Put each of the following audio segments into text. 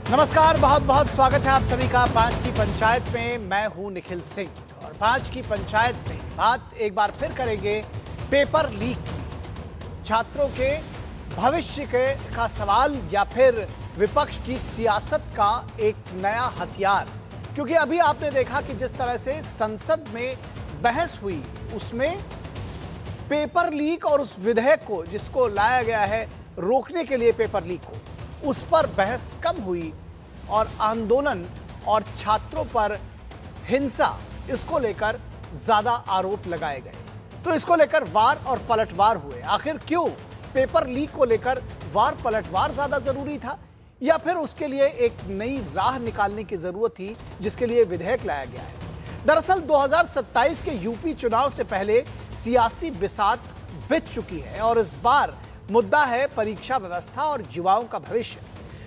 नमस्कार, बहुत बहुत स्वागत है आप सभी का 5 की पंचायत में। मैं हूं निखिल सिंह और 5 की पंचायत में बात एक बार फिर करेंगे पेपर लीक की। छात्रों के भविष्य का सवाल या फिर विपक्ष की सियासत का एक नया हथियार, क्योंकि अभी आपने देखा कि जिस तरह से संसद में बहस हुई उसमें पेपर लीक और उस विधेयक को जिसको लाया गया है रोकने के लिए पेपर लीक को, उस पर बहस कम हुई और आंदोलन और छात्रों पर हिंसा, इसको लेकर ज्यादा आरोप लगाए गए। तो इसको लेकर वार और पलटवार हुए। आखिर क्यों पेपर लीक को लेकर वार पलटवार ज्यादा जरूरी था, या फिर उसके लिए एक नई राह निकालने की जरूरत थी जिसके लिए विधेयक लाया गया है। दरअसल 2027 के यूपी चुनाव से पहले सियासी बिसात बिछ चुकी है और इस बार मुद्दा है परीक्षा व्यवस्था और युवाओं का भविष्य।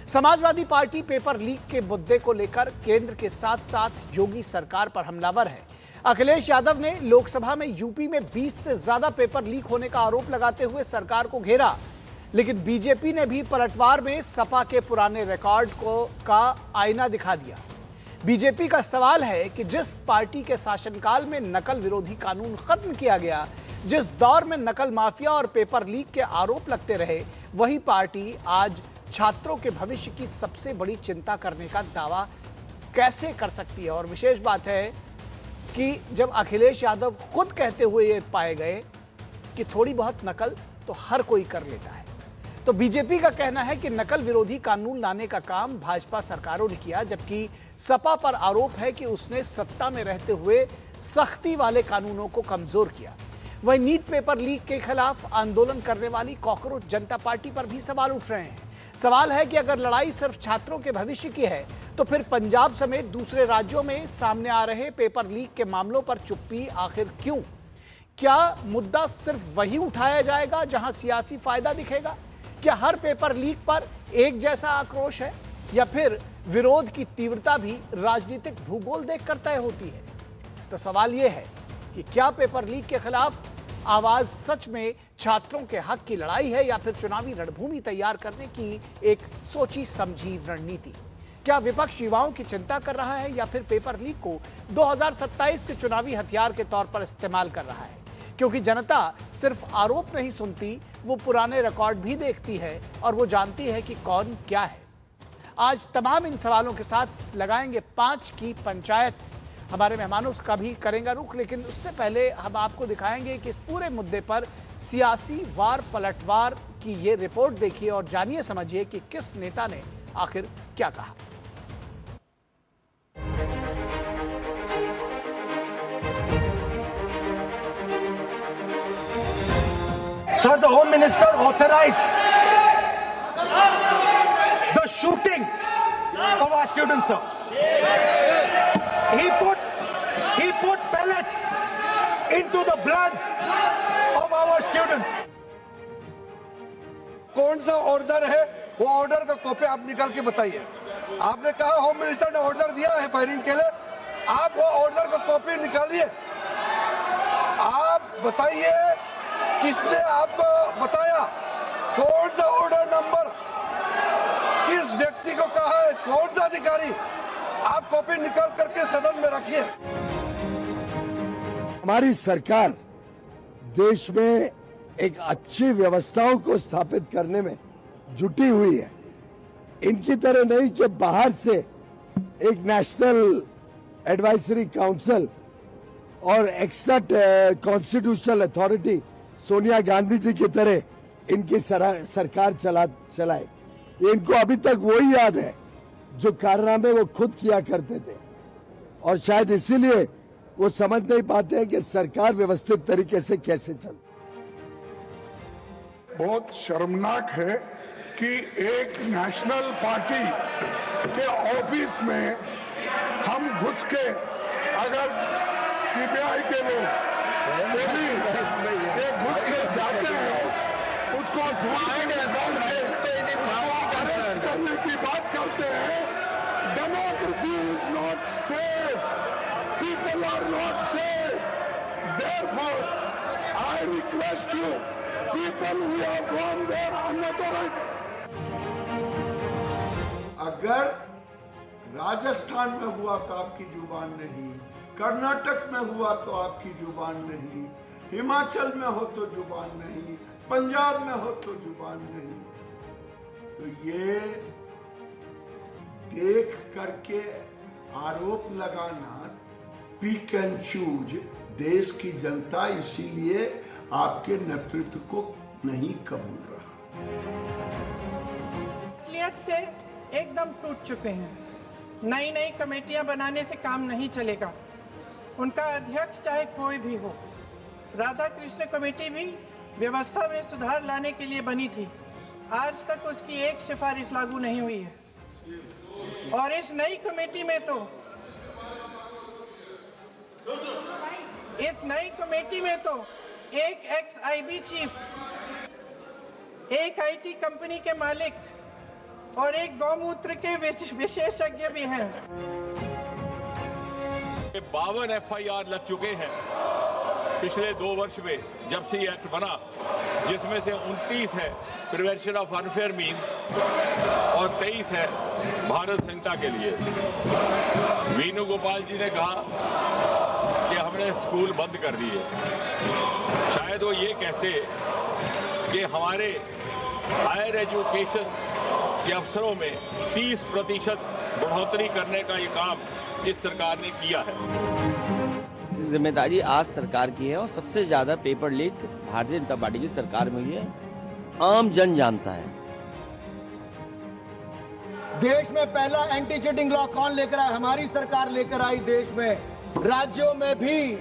समाजवादी पार्टी पेपर लीक के मुद्दे को लेकर केंद्र के साथ साथ योगी सरकार पर हमलावर है। अखिलेश यादव ने लोकसभा में यूपी में 20 से ज्यादा पेपर लीक होने का आरोप लगाते हुए सरकार को घेरा, लेकिन बीजेपी ने भी पलटवार में सपा के पुराने रिकॉर्ड का आईना दिखा दिया। बीजेपी का सवाल है कि जिस पार्टी के शासनकाल में नकल विरोधी कानून खत्म किया गया, जिस दौर में नकल माफिया और पेपर लीक के आरोप लगते रहे, वही पार्टी आज छात्रों के भविष्य की सबसे बड़ी चिंता करने का दावा कैसे कर सकती है। और विशेष बात है कि जब अखिलेश यादव खुद कहते हुए ये पाए गए कि थोड़ी बहुत नकल तो हर कोई कर लेता है, तो बीजेपी का कहना है कि नकल विरोधी कानून लाने का काम भाजपा सरकारों ने किया, जबकि सपा पर आरोप है कि उसने सत्ता में रहते हुए सख्ती वाले कानूनों को कमजोर किया। वहीं नीट पेपर लीक के खिलाफ आंदोलन करने वाली कॉकरोच जनता पार्टी पर भी सवाल उठ रहे हैं। सवाल है कि अगर लड़ाई सिर्फ छात्रों के भविष्य की है, तो फिर पंजाब समेत दूसरे राज्यों में सामने आ रहे पेपर लीक के मामलों पर चुप्पी आखिर क्यों? क्या मुद्दा सिर्फ वही उठाया जाएगा जहां सियासी फायदा दिखेगा? क्या हर पेपर लीक पर एक जैसा आक्रोश है, या फिर विरोध की तीव्रता भी राजनीतिक भूगोल देखकर तय होती है? तो सवाल यह है कि क्या पेपर लीक के खिलाफ आवाज सच में छात्रों के हक की लड़ाई है, या फिर चुनावी रणभूमि तैयार करने की एक सोची समझी रणनीति? क्या विपक्ष युवाओं की चिंता कर रहा है, या फिर पेपर लीक को 2027 के चुनावी हथियार के तौर पर इस्तेमाल कर रहा है? क्योंकि जनता सिर्फ आरोप नहीं सुनती, वो पुराने रिकॉर्ड भी देखती है और वो जानती है कि कौन क्या है। आज तमाम इन सवालों के साथ लगाएंगे 5 की पंचायत। हमारे मेहमानों का भी करेंगे रुख, लेकिन उससे पहले हम आपको दिखाएंगे कि इस पूरे मुद्दे पर सियासी वार पलटवार की ये रिपोर्ट देखिए और जानिए समझिए कि किस नेता ने आखिर क्या कहा। Sir, the Home Minister authorized the shooting of our students, sir. He put pellets into the blood of our students. कौन सा ऑर्डर है, वो ऑर्डर का कॉपी आप निकाल के बताइए। आपने कहा होम मिनिस्टर ने ऑर्डर दिया है फायरिंग के लिए, आप वो ऑर्डर का कॉपी निकालिए। आप बताइए किसने आपको बताया, कौन सा ऑर्डर नंबर, किस व्यक्ति को कहा है, कौन सा अधिकारी? आप कॉपी निकाल करके सदन में रखिए। हमारी सरकार देश में एक अच्छी व्यवस्थाओं को स्थापित करने में जुटी हुई है। इनकी तरह नहीं कि बाहर से एक नेशनल एडवाइजरी काउंसिल और extra constitutional authority Sonia Gandhi ji की तरह इनकी सरकार चलाए। इनको अभी तक वही याद है जो कारनामे वो खुद किया करते थे, और शायद इसीलिए वो समझ नहीं पाते हैं कि सरकार व्यवस्थित तरीके से कैसे चले। बहुत शर्मनाक है कि एक नेशनल पार्टी के ऑफिस में हम घुस के, अगर सीबीआई के लोग घुस के जाते हैं, उसको अरेस्ट करने की बात करते हैं। Democracy is not safe, people are not safe. Therefore I request you, people who have gone there unauthorized. આ अगर राजस्थान में हुआ तो आपकी जुबान नहीं, कर्नाटक में हुआ तो आपकी जुबान नहीं, हिमाचल में हो तो जुबान नहीं, पंजाब में हो तो जुबान नहीं। तो ये देख करके आरोप लगाना, पिक एंड चूज, देश की जनता इसीलिए आपके नेतृत्व को नहीं कबूल रहा। असलियत से एकदम टूट चुके हैं। नई नई कमेटियां बनाने से काम नहीं चलेगा। उनका अध्यक्ष चाहे कोई भी हो। राधा कृष्ण कमेटी भी व्यवस्था में सुधार लाने के लिए बनी थी। आज तक उसकी एक सिफारिश लागू नहीं हुई है। और इस नई कमेटी में तो एक एक्स-आईबी चीफ, एक आईटी कंपनी के मालिक और एक गौमूत्र के विशेषज्ञ भी हैं। 52 FIR लग चुके हैं पिछले 2 वर्ष में जब से ये एक्ट बना, जिसमें से 29 है प्रिवेंशन ऑफ अनफेयर मीन्स और 23 है भारत संहिता के लिए। वेणुगोपाल जी ने कहा कि हमने स्कूल बंद कर दिए। शायद वो ये कहते कि हमारे हायर एजुकेशन के अफसरों में 30% बढ़ोतरी करने का ये काम इस सरकार ने किया है। जिम्मेदारी आज सरकार की है और सबसे ज्यादा paper leak Bharatiya Janata party की सरकार में हुई है। आम जन जानता है। देश में पहला एंटी चीटिंग लॉ कौन लेकर आया? हमारी सरकार लेकर आई। देश में राज्यों में भी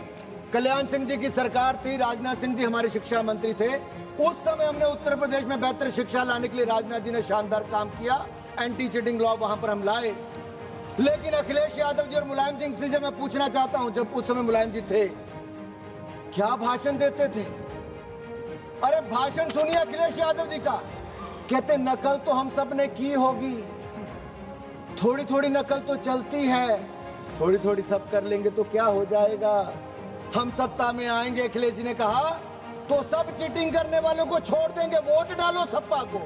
कल्याण सिंह जी की सरकार थी, राजनाथ सिंह जी हमारे शिक्षा मंत्री थे। उस समय हमने उत्तर प्रदेश में बेहतर शिक्षा लाने के लिए राजनाथ जी ने शानदार काम किया। एंटी चीटिंग लॉ वहां पर हम लाए। लेकिन अखिलेश यादव जी और मुलायम सिंह से मैं पूछना चाहता हूं, जब उस समय मुलायम जी थे, क्या भाषण देते थे? अरे भाषण सुनिए अखिलेश यादव जी का। कहते नकल तो हम सब ने की होगी, थोड़ी थोड़ी नकल तो चलती है, थोड़ी थोड़ी सब कर लेंगे तो क्या हो जाएगा, हम सत्ता में आएंगे। अखिलेश जी ने कहा तो सब चीटिंग करने वालों को छोड़ देंगे, वोट डालो सपा को।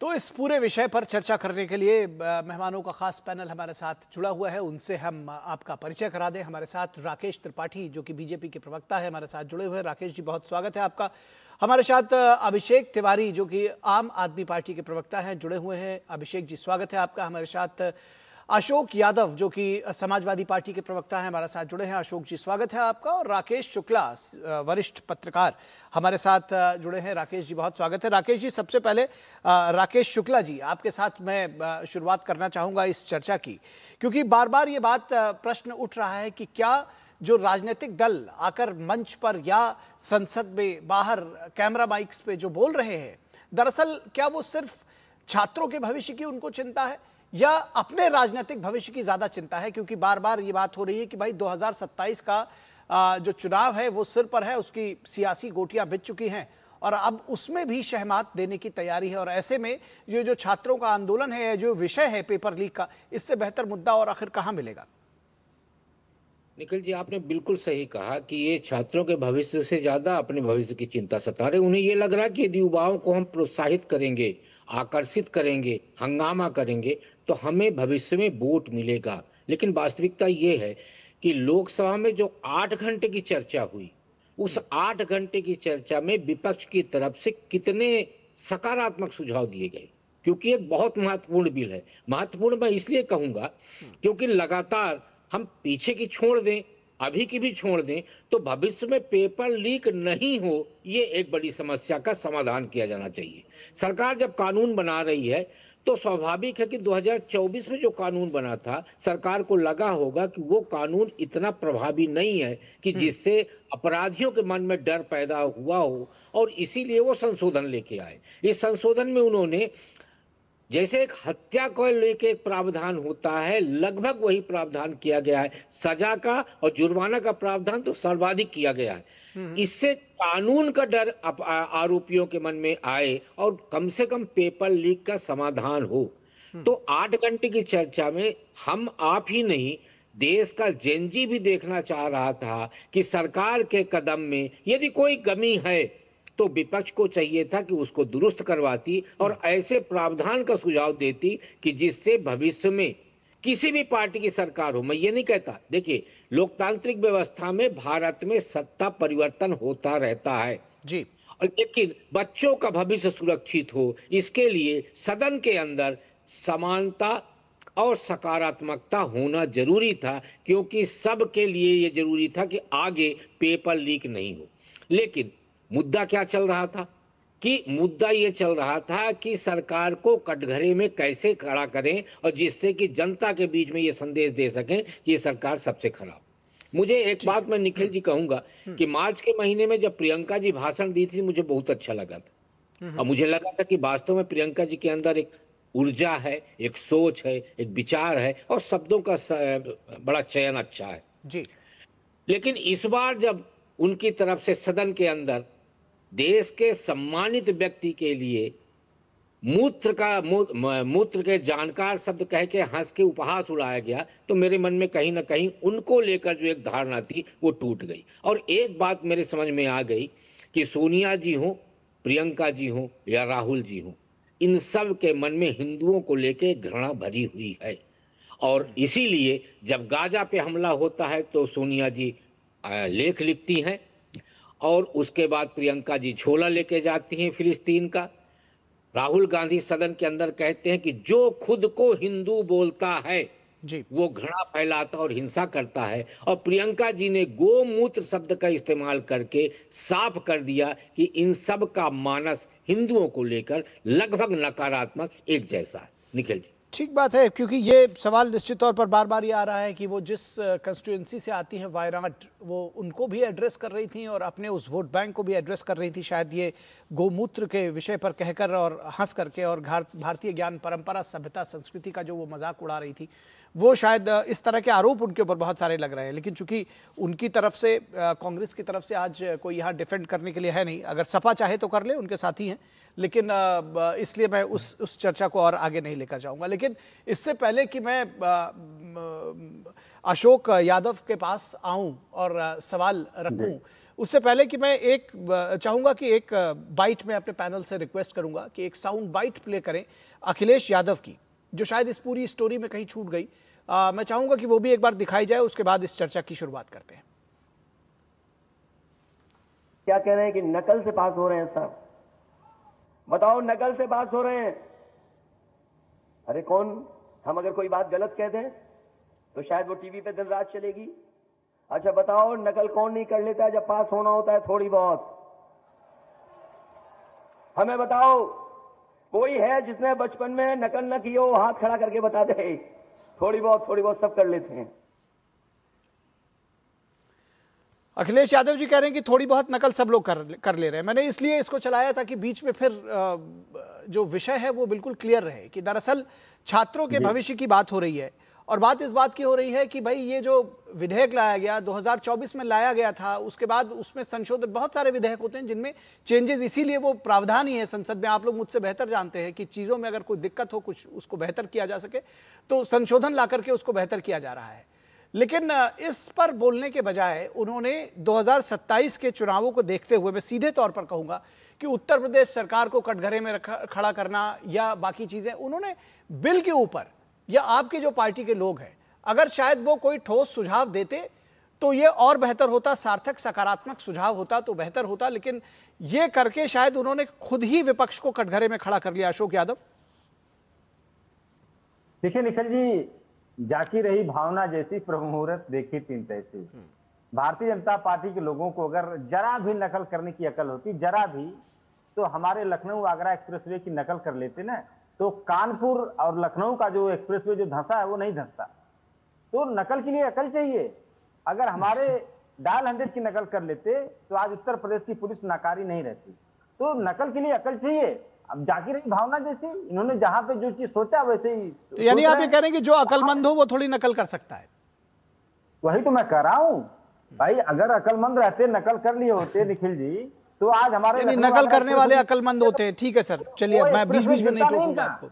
तो इस पूरे विषय पर चर्चा करने के लिए मेहमानों का खास पैनल हमारे साथ जुड़ा हुआ है। उनसे हम आपका परिचय करा दें। हमारे साथ राकेश त्रिपाठी जो कि बीजेपी के प्रवक्ता है, हमारे साथ जुड़े हुए हैं। राकेश जी, बहुत स्वागत है आपका। हमारे साथ अभिषेक तिवारी जो कि आम आदमी पार्टी के प्रवक्ता हैं, जुड़े हुए हैं। अभिषेक जी, स्वागत है आपका। हमारे साथ अशोक यादव जो कि समाजवादी पार्टी के प्रवक्ता हैं, हमारे साथ जुड़े हैं। अशोक जी, स्वागत है आपका। और राकेश शुक्ला, वरिष्ठ पत्रकार, हमारे साथ जुड़े हैं। राकेश जी, बहुत स्वागत है। राकेश जी, सबसे पहले राकेश शुक्ला जी, आपके साथ मैं शुरुआत करना चाहूँगा इस चर्चा की, क्योंकि बार बार ये बात प्रश्न उठ रहा है कि क्या जो राजनीतिक दल आकर मंच पर या संसद में बाहर कैमरा माइक्स पे जो बोल रहे हैं, दरअसल क्या वो सिर्फ छात्रों के भविष्य की उनको चिंता है या अपने राजनीतिक भविष्य की ज्यादा चिंता है? क्योंकि बार बार ये बात हो रही है कि भाई 2027 का जो चुनाव है वो सिर पर है, उसकी सियासी गोटियां बिछ चुकी हैं और अब उसमें भी शहमात देने की तैयारी है। और ऐसे में ये जो छात्रों का आंदोलन है, जो विषय है पेपर लीक का, इससे बेहतर मुद्दा और आखिर कहां मिलेगा? निखिल जी, आपने बिल्कुल सही कहा कि ये छात्रों के भविष्य से ज्यादा अपने भविष्य की चिंता सता रहे। उन्हें ये लग रहा है कि यदि युवाओं को हम प्रोत्साहित करेंगे, आकर्षित करेंगे, हंगामा करेंगे तो हमें भविष्य में वोट मिलेगा। लेकिन वास्तविकता ये है कि लोकसभा में जो 8 घंटे की चर्चा हुई, उस 8 घंटे की चर्चा में विपक्ष की तरफ से कितने सकारात्मक सुझाव दिए गए, क्योंकि एक बहुत महत्वपूर्ण बिल है। महत्वपूर्ण मैं इसलिए कहूंगा क्योंकि लगातार हम पीछे की छोड़ दें, अभी की भी छोड़ दें, तो भविष्य में पेपर लीक नहीं हो, ये एक बड़ी समस्या का समाधान किया जाना चाहिए। सरकार जब कानून बना रही है तो स्वाभाविक है कि 2024 में जो कानून बना था, सरकार को लगा होगा कि वो कानून इतना प्रभावी नहीं है कि जिससे अपराधियों के मन में डर पैदा हुआ हो, और इसीलिए वो संशोधन लेके आए। इस संशोधन में उन्होंने जैसे एक हत्या को लेके एक प्रावधान होता है, लगभग वही प्रावधान किया गया है। सजा का और जुर्माना का प्रावधान तो सर्वाधिक किया गया है। इससे कानून का डर आरोपियों के मन में आए और कम से कम पेपर लीक का समाधान हो। तो 8 घंटे की चर्चा में हम आप ही नहीं, देश का जेनजी भी देखना चाह रहा था कि सरकार के कदम में यदि कोई कमी है तो विपक्ष को चाहिए था कि उसको दुरुस्त करवाती और ऐसे प्रावधान का सुझाव देती कि जिससे भविष्य में किसी भी पार्टी की सरकार हो, मैं ये नहीं कहता, देखिए लोकतांत्रिक व्यवस्था में भारत में सत्ता परिवर्तन होता रहता है जी, और लेकिन बच्चों का भविष्य सुरक्षित हो इसके लिए सदन के अंदर समानता और सकारात्मकता होना जरूरी था, क्योंकि सबके लिए ये जरूरी था कि आगे पेपर लीक नहीं हो। लेकिन मुद्दा क्या चल रहा था कि मुद्दा ये चल रहा था कि सरकार को कटघरे में कैसे खड़ा करें और जिससे कि जनता के बीच में ये संदेश दे सकें कि ये सरकार सबसे खराब। मुझे एक बात मैं निखिल जी कहूंगा कि मार्च के महीने में जब प्रियंका जी भाषण दी थी मुझे बहुत अच्छा लगा था, और मुझे लगा था कि वास्तव में प्रियंका जी के अंदर एक ऊर्जा है, एक सोच है, एक विचार है और शब्दों का बड़ा चयन अच्छा है जी। लेकिन इस बार जब उनकी तरफ से सदन के अंदर देश के सम्मानित व्यक्ति के लिए मूत्र के जानकार शब्द कह के हंस के उपहास उड़ाया गया, तो मेरे मन में कहीं ना कहीं उनको लेकर जो एक धारणा थी वो टूट गई। और एक बात मेरे समझ में आ गई कि सोनिया जी हो, प्रियंका जी हो या राहुल जी हो, इन सब के मन में हिंदुओं को लेके घृणा भरी हुई है। और इसीलिए जब गाजा पे हमला होता है तो सोनिया जी लेख लिखती हैं और उसके बाद प्रियंका जी झोला लेके जाती हैं फिलिस्तीन का। राहुल गांधी सदन के अंदर कहते हैं कि जो खुद को हिंदू बोलता है जी, वो घृणा फैलाता और हिंसा करता है। और प्रियंका जी ने गोमूत्र शब्द का इस्तेमाल करके साफ कर दिया कि इन सब का मानस हिंदुओं को लेकर लगभग नकारात्मक एक जैसा है। निखिल जी, ठीक बात है, क्योंकि ये सवाल निश्चित तौर पर बार बार ये आ रहा है कि वो जिस कंस्टिट्यूएंसी से आती हैं वायनाड, वो उनको भी एड्रेस कर रही थी और अपने उस वोट बैंक को भी एड्रेस कर रही थी, शायद ये गोमूत्र के विषय पर कहकर और हंस करके, और भारतीय ज्ञान परंपरा सभ्यता संस्कृति का जो वो मजाक उड़ा रही थी, वो शायद इस तरह के आरोप उनके ऊपर बहुत सारे लग रहे हैं। लेकिन चूंकि उनकी तरफ से, कांग्रेस की तरफ से आज कोई यहाँ डिफेंड करने के लिए है नहीं, अगर सपा चाहे तो कर ले, उनके साथी हैं, लेकिन इसलिए मैं उस चर्चा को और आगे नहीं लेकर जाऊंगा। लेकिन इससे पहले कि मैं अशोक यादव के पास आऊं और सवाल रखूं, उससे पहले कि मैं एक चाहूंगा कि एक बाइट में अपने पैनल से रिक्वेस्ट करूंगा कि एक साउंड बाइट प्ले करें अखिलेश यादव की, जो शायद इस पूरी स्टोरी में कहीं छूट गई। मैं चाहूंगा कि वो भी एक बार दिखाई जाए, उसके बाद इस चर्चा की शुरुआत करते हैं। क्या कह रहे हैं कि नकल से पास हो रहे हैं सर? बताओ, नकल से पास हो रहे हैं? अरे कौन, हम अगर कोई बात गलत कह दें तो शायद वो टीवी पे दिन रात चलेगी। अच्छा बताओ, नकल कौन नहीं कर लेता है जब पास होना होता है थोड़ी बहुत? हमें बताओ, कोई है जिसने बचपन में नकल न की हो? हाथ खड़ा करके बता दे। थोड़ी बहुत सब कर लेते हैं। अखिलेश यादव जी कह रहे हैं कि थोड़ी बहुत नकल सब लोग कर ले रहे हैं। मैंने इसलिए इसको चलाया था कि बीच में फिर जो विषय है वो बिल्कुल क्लियर रहे कि दरअसल छात्रों के भविष्य की बात हो रही है, और बात इस बात की हो रही है कि भाई ये जो विधेयक लाया गया 2024 में लाया गया था, उसके बाद उसमें संशोधन, बहुत सारे विधेयक होते हैं जिनमें चेंजेस, इसीलिए वो प्रावधान ही है संसद में। आप लोग मुझसे बेहतर जानते हैं कि चीज़ों में अगर कोई दिक्कत हो, कुछ उसको बेहतर किया जा सके, तो संशोधन ला करके उसको बेहतर किया जा रहा है। लेकिन इस पर बोलने के बजाय उन्होंने 2027 के चुनावों को देखते हुए, मैं सीधे तौर पर कहूंगा कि उत्तर प्रदेश सरकार को कटघरे में खड़ा करना या बाकी चीजें, उन्होंने बिल के ऊपर, या आपकी जो पार्टी के लोग हैं, अगर शायद वो कोई ठोस सुझाव देते तो ये और बेहतर होता, सार्थक सकारात्मक सुझाव होता तो बेहतर होता। लेकिन ये करके शायद उन्होंने खुद ही विपक्ष को कटघरे में खड़ा कर लिया। अशोक यादव, देखिए निखिल जी, जाकी रही भावना जैसी प्रभु मुहूर्त देखी तीन तैसी। भारतीय जनता पार्टी के लोगों को अगर जरा भी नकल करने की अकल होती, जरा भी, तो हमारे लखनऊ आगरा एक्सप्रेसवे की नकल कर लेते ना, तो कानपुर और लखनऊ का जो एक्सप्रेसवे जो धंसा है वो नहीं धंसता। तो नकल के लिए अकल चाहिए। अगर हमारे डायल 100 की नकल कर लेते तो आज उत्तर प्रदेश की पुलिस नाकारी नहीं रहती। तो नकल के लिए अकल चाहिए। अब जाकी रही भावना जैसी, इन्होंने जहां पे जो चीज सोचा वैसे ही, तो यानी आप ये कह रहे हैं कि जो अकलमंद हो वो थोड़ी नकल कर सकता है? वही तो मैं कह रहा हूं भाई, अगर अकलमंद रहते, नकल कर लिए होते निखिल जी, तो आज हमारे नकल करने वाले अकलमंद होते हैं। ठीक है सर, चलिए, मैं बीच बीच में नहीं रोकूंगा आपको।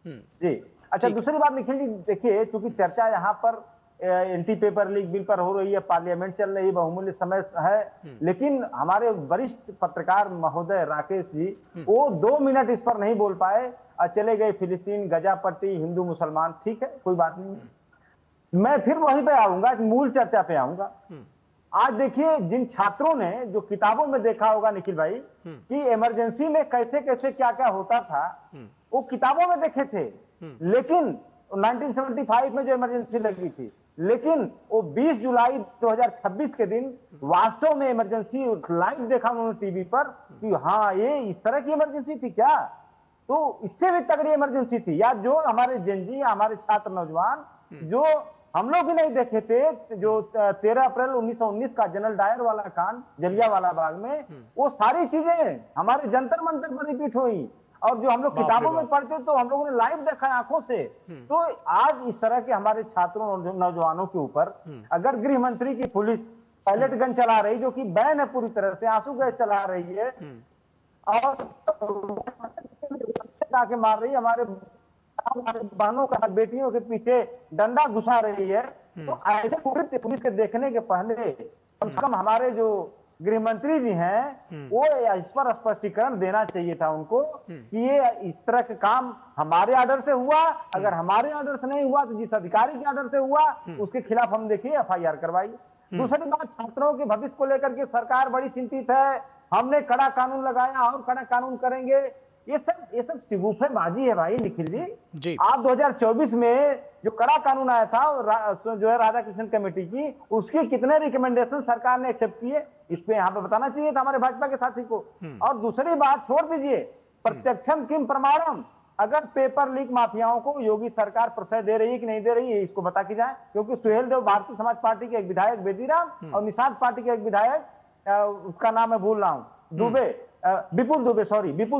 जी अच्छा, दूसरी बात निखिल जी, देखिए, चूंकि चर्चा यहाँ पर एंटी पेपर लीक बिल पर हो रही है, पार्लियामेंट चल रही है, बहुमूल्य समय है, लेकिन हमारे वरिष्ठ पत्रकार महोदय राकेश जी वो 2 मिनट इस पर नहीं बोल पाए और चले गए फिलिस्तीन, गजा पट्टी, हिंदू मुसलमान। ठीक है, कोई बात नहीं, मैं फिर वहीं पे आऊंगा, मूल चर्चा पे आऊंगा। आज देखिए, जिन छात्रों ने जो किताबों में देखा होगा निखिल भाई कि इमरजेंसी में कैसे कैसे क्या क्या होता था, वो किताबों में देखे थे, लेकिन 1975 में जो इमरजेंसी लगी थी, लेकिन वो 20 जुलाई 2026 के दिन वास्तव में इमरजेंसी लाइव देखा उन्होंने टीवी पर कि हाँ ये इस तरह की इमरजेंसी थी क्या, तो इससे भी तगड़ी इमरजेंसी थी। या जो हमारे जेनजी, हमारे छात्र नौजवान जो हम लोग भी नहीं देखे थे, जो 13 अप्रैल 1919 का जनरल डायर वाला कांड जलियांवाला बाग में, वो सारी चीजें हमारे जंतर मंतर पर रिपीट हुई, और जो हम लोग किताबों में पढ़ते तो हम लोगों ने लाइव देखा है आंखों से। तो आज इस तरह के हमारे छात्रों नौजवानों के ऊपर अगर गृह मंत्री की पुलिस पैलेट गन चला रही, जो कि बैन है पूरी तरह से, आंसू गैस चला रही है और के मार रही है, हमारे बहनों का, बेटियों के पीछे डंडा घुसा रही है, तो ऐसे पुलिस के देखने के पहले कम से कम हमारे जो गृह मंत्री जी हैं वो इस पर स्पष्टीकरण देना चाहिए था उनको कि ये इस तरह के काम हमारे ऑर्डर से हुआ, अगर हमारे ऑर्डर से नहीं हुआ तो जिस अधिकारी के ऑर्डर से हुआ उसके खिलाफ हम देखिए FIR करवाइए। दूसरी बात, छात्रों के भविष्य को लेकर के सरकार बड़ी चिंतित है, हमने कड़ा कानून लगाया और कड़ा कानून करेंगे, ये सब सिगुफेबाजी है भाई निखिल जी। आप 2024 में जो कड़ा कानून आया था जो है राधाकृष्णन कमेटी की, उसके कितने रिकमेंडेशन सरकार ने एक्सेप्ट किए, इस पे यहाँ पे बताना चाहिए था हमारे भाजपा के साथी को। और दूसरी बात छोड़ दीजिए, प्रत्यक्षम किम प्रमाणम, अगर पेपर लीक माफियाओं को योगी सरकार प्रश्रय दे रही है कि नहीं दे रही है, इसको बता की जाए। क्योंकि सुहेल देव भारतीय समाज पार्टी के एक विधायक बेदीराम और निषाद पार्टी के एक विधायक उसका नाम मैं भूल रहा हूँ, दुबे, विपुल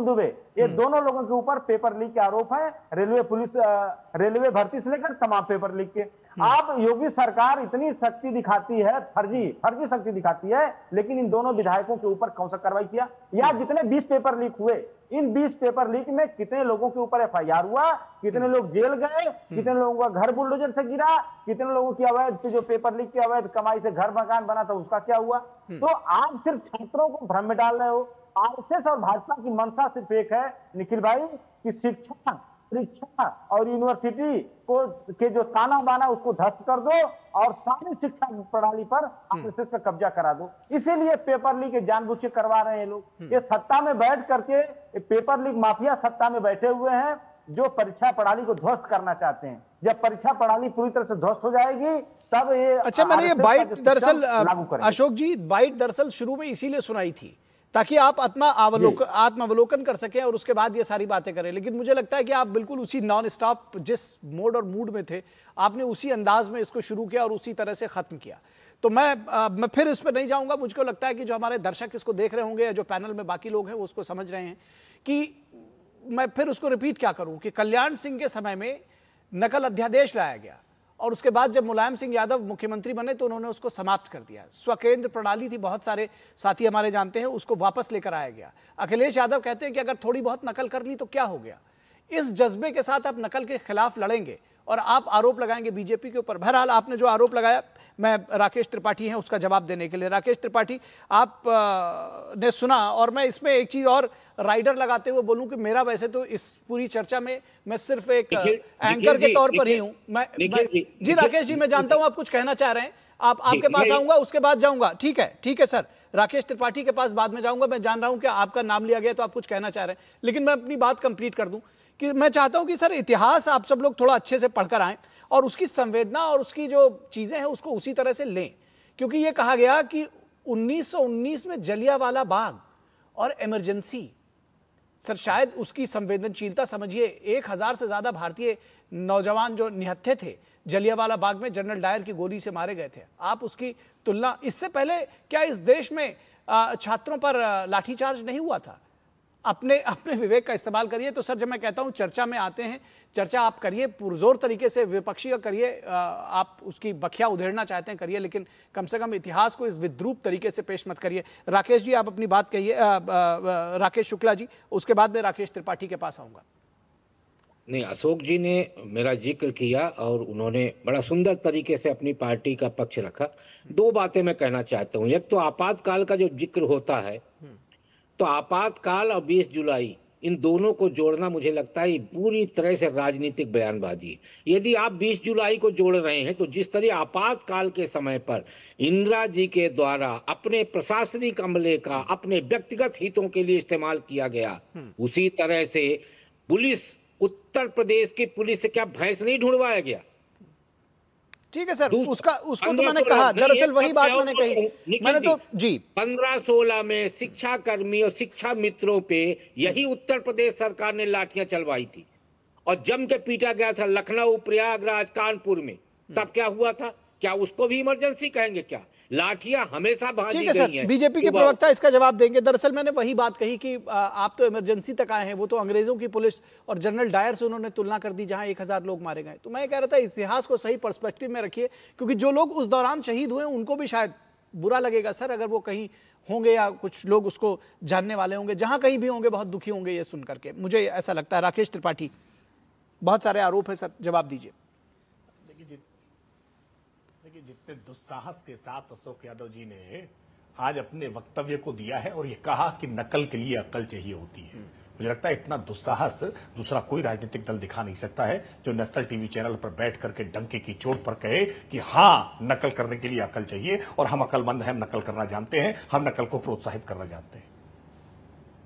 दुबे, ये दोनों लोगों के ऊपर पेपर लीक के आरोप है, रेलवे भर्ती से लेकर तमाम पेपर लीक के। आप योगी सरकार इतनी शक्ति दिखाती है, फर्जी शक्ति दिखाती है, लेकिन इन दोनों विधायकों के ऊपर कौन सा कार्रवाई किया? या जितने 20 पेपर लीक हुए, इन 20 पेपर लीक में कितने लोगों के ऊपर FIR हुआ, कितने लोग जेल गए, कितने लोगों का घर बुलडोजर से गिरा, कितने लोगों की अवैध जो पेपर लीक की अवैध कमाई से घर मकान बना था उसका क्या हुआ? तो आप सिर्फ छात्रों को भ्रम में डाल रहे हो। RSS और भाजपा की मंशा सिर्फ एक है निखिल भाई कि शिक्षा, परीक्षा और यूनिवर्सिटी को के जो ताना बाना उसको ध्वस्त कर दो और सारी शिक्षा प्रणाली पर RSS का कब्जा करा दो। इसीलिए पेपर लीक जानबूझ के करवा रहे हैं लोग। ये सत्ता में बैठ करके पेपर लीक माफिया सत्ता में बैठे हुए हैं जो परीक्षा प्रणाली को ध्वस्त करना चाहते हैं। जब परीक्षा प्रणाली पूरी तरह से ध्वस्त हो जाएगी तब ये अच्छा, मैंने ये बाइट दरअसल अशोक जी, बाइट दरअसल शुरू में इसीलिए सुनाई थी ताकि आप आत्मावलोकन कर सकें और उसके बाद ये सारी बातें करें। लेकिन मुझे लगता है कि आप बिल्कुल उसी नॉन स्टॉप जिस मोड और मूड में थे, आपने उसी अंदाज में इसको शुरू किया और उसी तरह से खत्म किया। तो मैं फिर इस पर नहीं जाऊंगा। मुझको लगता है कि जो हमारे दर्शक इसको देख रहे होंगे या जो पैनल में बाकी लोग हैं वो उसको समझ रहे हैं कि मैं फिर उसको रिपीट क्या करूं कि कल्याण सिंह के समय में नकल अध्यादेश लाया गया और उसके बाद जब मुलायम सिंह यादव मुख्यमंत्री बने तो उन्होंने उसको समाप्त कर दिया। स्वकेंद्र प्रणाली थी, बहुत सारे साथी हमारे जानते हैं, उसको वापस लेकर आया गया। अखिलेश यादव कहते हैं कि अगर थोड़ी बहुत नकल कर ली तो क्या हो गया। इस जज्बे के साथ आप नकल के खिलाफ लड़ेंगे और आप आरोप लगाएंगे बीजेपी के ऊपर। बहरहाल आपने जो आरोप लगाया, मैं राकेश त्रिपाठी हैं उसका जवाब देने के लिए। राकेश त्रिपाठी, आप ने सुना और मैं इसमें एक चीज और राइडर लगाते हुए बोलूं कि मेरा वैसे तो इस पूरी चर्चा में मैं सिर्फ एक एंकर के तौर पर ही हूं। जी राकेश जी, मैं जानता हूं आप कुछ कहना चाह रहे हैं, आपके पास आऊंगा उसके बाद जाऊंगा। ठीक है सर, राकेश त्रिपाठी के पास बाद में जाऊंगा। मैं जान रहा हूं कि आपका नाम लिया गया तो आप कुछ कहना चाह रहे हैं, लेकिन मैं अपनी बात कंप्लीट कर दूं कि मैं चाहता हूं कि सर इतिहास आप सब लोग थोड़ा अच्छे से पढ़कर आएं और उसकी संवेदना और उसकी जो चीजें हैं उसको उसी तरह से लें। क्योंकि ये कहा गया कि 1919 में जलियांवाला बाग और इमरजेंसी, सर शायद उसकी संवेदनशीलता समझिए। 1000 से ज्यादा भारतीय नौजवान जो निहत्थे थे जलियांवाला बाग में जनरल डायर की गोली से मारे गए थे। आप उसकी तुलना, इससे पहले क्या इस देश में छात्रों पर लाठीचार्ज नहीं हुआ था? अपने विवेक का इस्तेमाल करिए। तो सर जब मैं कहता हूं चर्चा में आते हैं, चर्चा आप करिए, पुरजोर तरीके से विपक्षी का करिए, आप उसकी बखिया उधेड़ना चाहते हैं करिए, लेकिन कम से कम इतिहास को इस विद्रूप तरीके से पेश मत करिए। राकेश जी आप अपनी बात कहिए, राकेश शुक्ला जी, उसके बाद मैं राकेश त्रिपाठी के पास आऊंगा। नहीं, अशोक जी ने मेरा जिक्र किया और उन्होंने बड़ा सुंदर तरीके से अपनी पार्टी का पक्ष रखा। दो बातें मैं कहना चाहता हूँ। एक तो आपातकाल का जो जिक्र होता है, तो आपातकाल और 20 जुलाई इन दोनों को जोड़ना मुझे लगता है पूरी तरह से राजनीतिक बयानबाजी है। यदि आप 20 जुलाई को जोड़ रहे हैं तो जिस तरह आपातकाल के समय पर इंदिरा जी के द्वारा अपने प्रशासनिक अमले का अपने व्यक्तिगत हितों के लिए इस्तेमाल किया गया, उसी तरह से पुलिस, उत्तर प्रदेश की पुलिस से क्या भैंस नहीं ढूंढवाया गया? ठीक है सर, उसको तो मैंने कहा, दरअसल वही बात मैंने कही। मैंने तो जी 15-16 में शिक्षा कर्मी और शिक्षा मित्रों पे यही उत्तर प्रदेश सरकार ने लाठियां चलवाई थी और जम के पीटा गया था लखनऊ, प्रयागराज, कानपुर में। तब क्या हुआ था? क्या उसको भी इमरजेंसी कहेंगे? क्या लाठियां हमेशा भाजी गई हैं? ठीक है सर, बीजेपी के प्रवक्ता इसका जवाब देंगे। दरअसल मैंने वही बात कही कि आप तो इमरजेंसी तक आए हैं, वो तो अंग्रेजों की पुलिस और जनरल डायर से उन्होंने तुलना कर दी जहां 1000 लोग मारे गए। तो मैं कह रहा था इतिहास को सही पर्सपेक्टिव में रखिए, क्योंकि जो लोग उस दौरान शहीद हुए उनको भी शायद बुरा लगेगा सर, अगर वो कहीं होंगे या कुछ लोग उसको जानने वाले होंगे, जहां कहीं भी होंगे बहुत दुखी होंगे ये सुन करके, मुझे ऐसा लगता है। राकेश त्रिपाठी, बहुत सारे आरोप है सर, जवाब दीजिए। देखिए, जितने दुस्साहस के साथ अशोक यादव जी ने आज अपने वक्तव्य को दिया है और ये कहा कि नकल के लिए अक्ल चाहिए होती है, मुझे लगता है इतना दुस्साहस दूसरा कोई राजनीतिक दल दिखा नहीं सकता है जो नेशनल टीवी चैनल पर बैठ करके डंके की चोट पर कहे कि हाँ, नकल करने के लिए अकल चाहिए और हम अकलमंद हैं, हम नकल करना जानते हैं, हम नकल को प्रोत्साहित करना जानते हैं।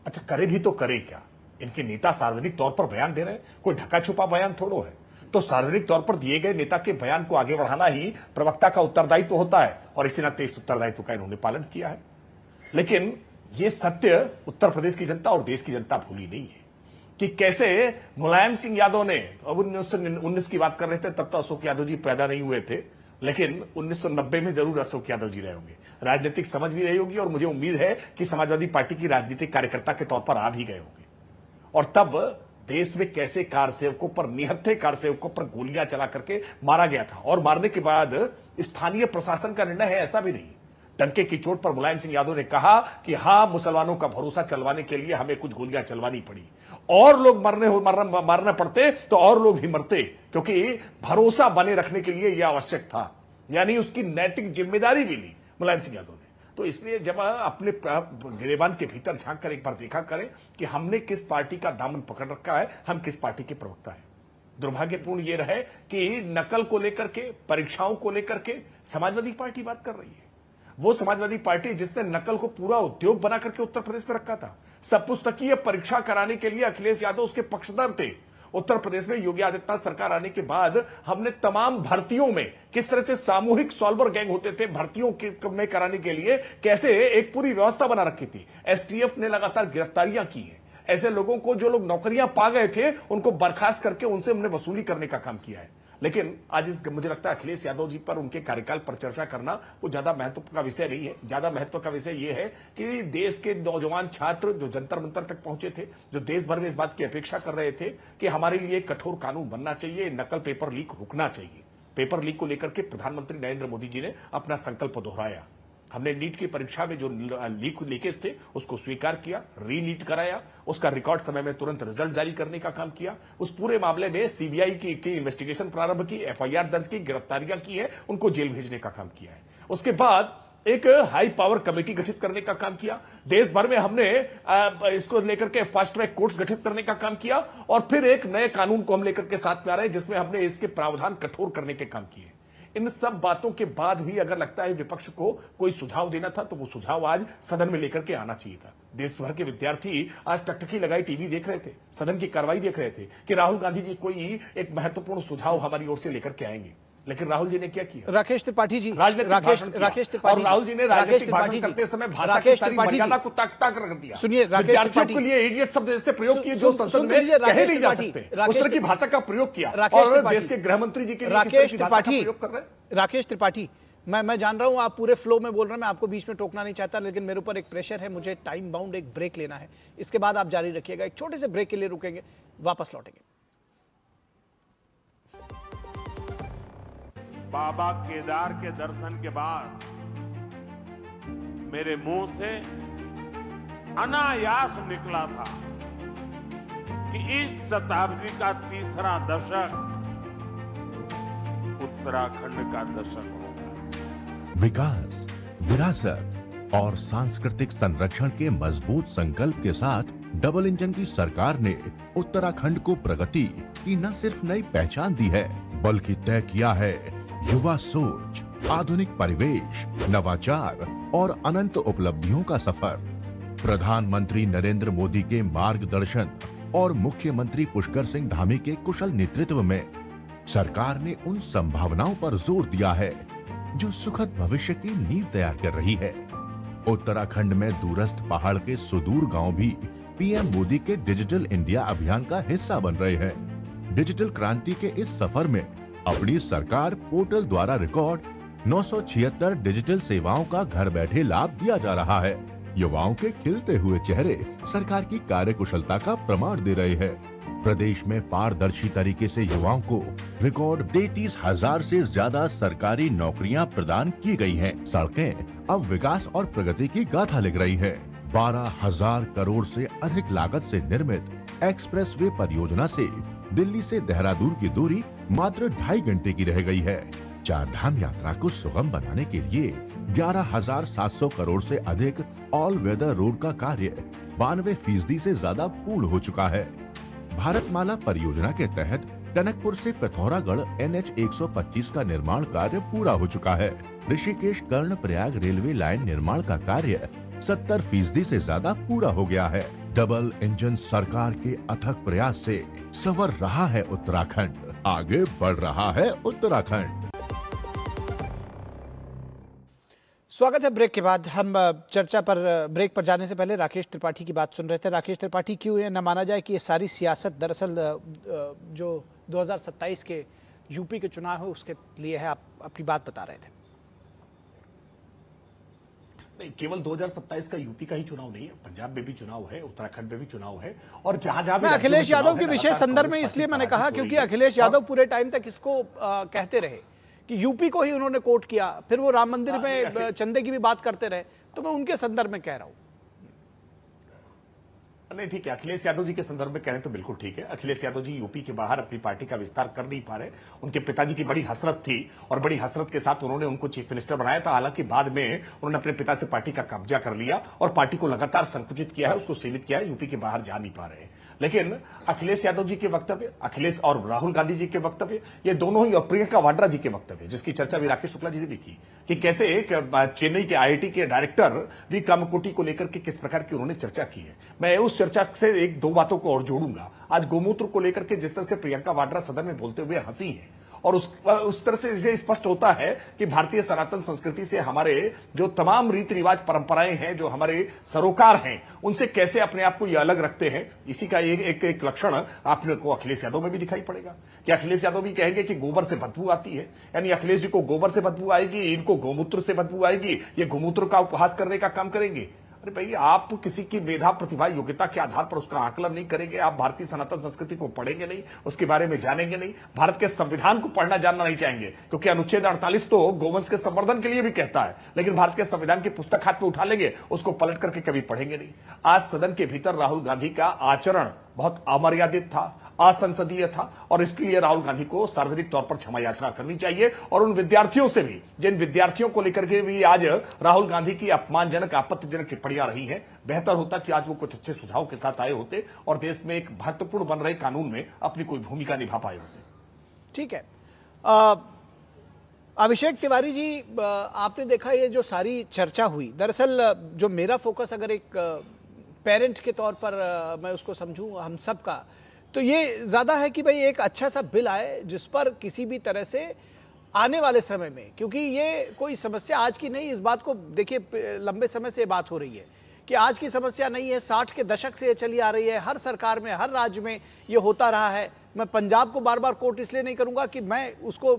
अच्छा, करे भी तो करे क्या? इनके नेता सार्वजनिक तौर पर बयान दे रहे हैं, कोई ढका छुपा बयान थोड़ो है। तो सार्वजनिक तौर पर दिए गए नेता के बयान को आगे बढ़ाना ही प्रवक्ता का उत्तरदायित्व होता है और इसी नाते इस उत्तरदायित्व का इन्होंने पालन किया है। लेकिन यह सत्य उत्तर प्रदेश की जनता और देश की जनता भूली नहीं है कि कैसे मुलायम सिंह यादव ने, अब 1919 की बात कर रहे थे, तब तो अशोक यादव जी पैदा नहीं हुए थे, लेकिन 1990 में जरूर अशोक यादव जी रहे होंगे, राजनीतिक समझ भी रही होगी और मुझे उम्मीद है कि समाजवादी पार्टी की राजनीतिक कार्यकर्ता के तौर पर आ भी गए होंगे। और तब देश में कैसे कार सेवकों पर, निहत्थे कार सेवकों पर गोलियां चला करके मारा गया था और मारने के बाद स्थानीय प्रशासन का निर्णय है ऐसा भी नहीं। डंके की चोट पर मुलायम सिंह यादव ने कहा कि हां, मुसलमानों का भरोसा चलवाने के लिए हमें कुछ गोलियां चलवानी पड़ी, और लोग मारना पड़ते तो और लोग भी मरते, क्योंकि भरोसा बने रखने के लिए यह आवश्यक था। यानी उसकी नैतिक जिम्मेदारी भी ली मुलायम सिंह यादव ने। तो इसलिए जब अपने गिरेबान के भीतर झांक कर एक बार देखा करें कि हमने किस पार्टी का दामन पकड़ रखा है, हम किस पार्टी के प्रवक्ता हैं। दुर्भाग्यपूर्ण यह रहे कि नकल को लेकर के, परीक्षाओं को लेकर के समाजवादी पार्टी बात कर रही है। वो समाजवादी पार्टी जिसने नकल को पूरा उद्योग बना करके उत्तर प्रदेश में रखा था। सब पुस्तकीय परीक्षा कराने के लिए अखिलेश यादव उसके पक्षधर थे। उत्तर प्रदेश में योगी आदित्यनाथ सरकार आने के बाद हमने तमाम भर्तियों में किस तरह से सामूहिक सॉल्वर गैंग होते थे, भर्तियों में कराने के लिए कैसे एक पूरी व्यवस्था बना रखी थी। एसटीएफ ने लगातार गिरफ्तारियां की हैं। ऐसे लोगों को, जो लोग नौकरियां पा गए थे, उनको बर्खास्त करके उनसे हमने वसूली करने का काम किया है। लेकिन आज मुझे लगता है अखिलेश यादव जी पर, उनके कार्यकाल पर चर्चा करना वो ज्यादा महत्व का विषय नहीं है। ज्यादा महत्व का विषय यह है कि देश के नौजवान छात्र जो जंतर मंतर तक पहुंचे थे, जो देश भर में इस बात की अपेक्षा कर रहे थे कि हमारे लिए कठोर कानून बनना चाहिए, नकल पेपर लीक रुकना चाहिए। पेपर लीक को लेकर के प्रधानमंत्री नरेंद्र मोदी जी ने अपना संकल्प दोहराया। हमने नीट की परीक्षा में जो लीकेज थे उसको स्वीकार किया, री नीट कराया, उसका रिकॉर्ड समय में तुरंत रिजल्ट जारी करने का काम किया। उस पूरे मामले में सीबीआई की इन्वेस्टिगेशन प्रारंभ की, एफआईआर दर्ज की, गिरफ्तारियां की है, उनको जेल भेजने का काम किया है। उसके बाद एक हाई पावर कमेटी गठित करने का काम किया। देश भर में हमने इसको लेकर के फास्ट ट्रैक कोर्ट्स गठित करने का काम किया और फिर एक नए कानून को हम लेकर के साथ में आ रहे हैं जिसमें हमने इसके प्रावधान कठोर करने के काम किए। इन सब बातों के बाद भी अगर लगता है विपक्ष को कोई सुझाव देना था तो वो सुझाव आज सदन में लेकर के आना चाहिए था। देश भर के विद्यार्थी आज टकटकी लगाई टीवी देख रहे थे, सदन की कार्रवाई देख रहे थे कि राहुल गांधी जी कोई एक महत्वपूर्ण सुझाव हमारी ओर से लेकर के आएंगे। लेकिन राहुल जी ने क्या किया? राकेश त्रिपाठी जी, राकेश त्रिपाठी, और राहुल जी ने राजनीतिक भाषण करते समय भाषा की सारी मर्यादा को ताक कर दिया। सुनिए, विद्यार्थियों के लिए इडियट शब्द जैसे प्रयोग किए जो संसद में कहे नहीं जा सकते, उस तरह की भाषा का प्रयोग किया और देश के गृह मंत्री जी के लिए राकेश त्रिपाठी, मैं जान रहा हूं आप पूरे फ्लो में बोल रहे हैं, मैं आपको बीच में टोकना नहीं चाहता, लेकिन मेरे ऊपर एक प्रेशर है, मुझे टाइम बाउंड एक ब्रेक लेना है। इसके बाद आप जारी रखिएगा, एक छोटे से ब्रेक के लिए रुकेंगे, वापस लौटेंगे। बाबा केदार के दर्शन के बाद मेरे मुंह से अनायास निकला था कि इस शताब्दी का तीसरा दशक उत्तराखंड का दशक होगा। विकास, विरासत और सांस्कृतिक संरक्षण के मजबूत संकल्प के साथ डबल इंजन की सरकार ने उत्तराखंड को प्रगति की न सिर्फ नई पहचान दी है, बल्कि तय किया है युवा सोच, आधुनिक परिवेश, नवाचार और अनंत उपलब्धियों का सफर। प्रधानमंत्री नरेंद्र मोदी के मार्गदर्शन और मुख्यमंत्री पुष्कर सिंह धामी के कुशल नेतृत्व में सरकार ने उन संभावनाओं पर जोर दिया है जो सुखद भविष्य की नींव तैयार कर रही है। उत्तराखंड में दूरस्थ पहाड़ के सुदूर गांव भी पीएम मोदी के डिजिटल इंडिया अभियान का हिस्सा बन रहे हैं। डिजिटल क्रांति के इस सफर में अपनी सरकार पोर्टल द्वारा रिकॉर्ड 976 डिजिटल सेवाओं का घर बैठे लाभ दिया जा रहा है। युवाओं के खिलते हुए चेहरे सरकार की कार्यकुशलता का प्रमाण दे रहे हैं। प्रदेश में पारदर्शी तरीके से युवाओं को रिकॉर्ड 33,000 से ज्यादा सरकारी नौकरियां प्रदान की गई हैं। सड़कें अब विकास और प्रगति की गाथा लिख रही है। 12,000 करोड़ से अधिक लागत से निर्मित एक्सप्रेसवे परियोजना से दिल्ली से देहरादून की दूरी मात्र 2.5 घंटे की रह गई है। चार धाम यात्रा को सुगम बनाने के लिए 11,700 करोड़ से अधिक ऑल वेदर रोड का कार्य 92% से ज्यादा पूर्ण हो चुका है। भारतमाला परियोजना के तहत टनकपुर से पिथौरागढ़ NH 125 का निर्माण कार्य पूरा हो चुका है। ऋषिकेश कर्णप्रयाग रेलवे लाइन निर्माण का कार्य 70% से ज्यादा पूरा हो गया है। डबल इंजन सरकार के अथक प्रयास से संवर रहा है उत्तराखंड, आगे बढ़ रहा है उत्तराखंड। स्वागत है। ब्रेक के बाद हम चर्चा पर ब्रेक पर जाने से पहले राकेश त्रिपाठी की बात सुन रहे थे। राकेश त्रिपाठी, क्यों ये न माना जाए कि ये सारी सियासत दरअसल जो 2027 के यूपी के चुनाव है उसके लिए है? आप अपनी बात बता रहे थे। नहीं, केवल 2027 का यूपी का ही चुनाव नहीं है, पंजाब में भी चुनाव है, उत्तराखंड में भी चुनाव है, और जहां भी अखिलेश यादव के विशेष संदर्भ में इसलिए मैंने कहा क्योंकि अखिलेश यादव पूरे टाइम तक इसको कहते रहे कि यूपी को ही उन्होंने कोट किया, फिर वो राम मंदिर में चंदे की भी बात करते रहे, तो मैं उनके संदर्भ में कह रहा हूं। नहीं, ठीक है, अखिलेश यादव जी के संदर्भ में कह रहे हैं तो बिल्कुल ठीक है। अखिलेश यादव जी यूपी के बाहर अपनी पार्टी का विस्तार कर नहीं पा रहे। उनके पिताजी की बड़ी हसरत थी और बड़ी हसरत के साथ उन्होंने उनको चीफ मिनिस्टर बनाया था। हालांकि बाद में उन्होंने अपने पिता से पार्टी का कब्जा कर लिया और पार्टी को लगातार संकुचित किया है, उसको सीमित किया है, यूपी के बाहर जा नहीं पा रहे हैं। लेकिन अखिलेश यादव जी के वक्तव्य, अखिलेश और राहुल गांधी जी के वक्तव्य, ये दोनों ही, और प्रियंका वाड्रा जी के वक्तव्य, जिसकी चर्चा भी राकेश शुक्ला जी ने भी की कि कैसे एक चेन्नई के IIT के डायरेक्टर वी कामकोटी को लेकर के किस प्रकार की उन्होंने चर्चा की है। मैं उस चर्चा से एक दो बातों को और जोड़ूंगा। आज गोमूत्र को लेकर के जिस तरह से प्रियंका वाड्रा सदन में बोलते हुए हंसी है, और उस तरह से इसे स्पष्ट होता है कि भारतीय सनातन संस्कृति से हमारे जो तमाम रीति रिवाज परंपराएं हैं, जो हमारे सरोकार हैं, उनसे कैसे अपने आप को ये अलग रखते हैं। इसी का एक लक्षण आपने को अखिलेश यादव में भी दिखाई पड़ेगा कि अखिलेश यादव भी कहेंगे कि गोबर से बदबू आती है, यानी अखिलेश जी को गोबर से बदबू आएगी, इनको गोमूत्र से बदबू आएगी, ये गोमूत्र का उपहास करने का काम करेंगे। अरे भाई, आप किसी की मेधा, प्रतिभा, योग्यता के आधार पर उसका आकलन नहीं करेंगे, आप भारतीय सनातन संस्कृति को पढ़ेंगे नहीं, उसके बारे में जानेंगे नहीं, भारत के संविधान को पढ़ना जानना नहीं चाहेंगे, क्योंकि अनुच्छेद 48 तो गौवंश के संवर्धन के लिए भी कहता है, लेकिन भारत के संविधान की पुस्तक हाथ में उठा लेंगे, उसको पलट करके कभी पढ़ेंगे नहीं। आज सदन के भीतर राहुल गांधी का आचरण बहुत अमर्यादित था, असंसदीय था, और इसके लिए राहुल गांधी को सार्वजनिक तौर पर क्षमा याचना करनी चाहिए। और उन विद्यार्थियों से भी, जिन विद्यार्थियों को लेकर के भी आज राहुल गांधी की अपमानजनक, आपत्तिजनक टिप्पणियां रही हैं, बेहतर होता कि आज वो कुछ अच्छे सुझाव के साथ आए होते और देश में एक महत्वपूर्ण बन रहे कानून में अपनी कोई भूमिका निभा पाए होते। ठीक है। अभिषेक तिवारी जी, आपने देखा ये जो सारी चर्चा हुई, दरअसल जो मेरा फोकस अगर एक पेरेंट के तौर पर मैं उसको समझूं हम सब का, तो ये ज़्यादा है कि भाई एक अच्छा सा बिल आए जिस पर किसी भी तरह से आने वाले समय में, क्योंकि ये कोई समस्या आज की नहीं, इस बात को देखिए लंबे समय से बात हो रही है कि आज की समस्या नहीं है, 60 के दशक से ये चली आ रही है, हर सरकार में, हर राज्य में ये होता रहा है। मैं पंजाब को बार बार कोट इसलिए नहीं करूंगा कि मैं उसको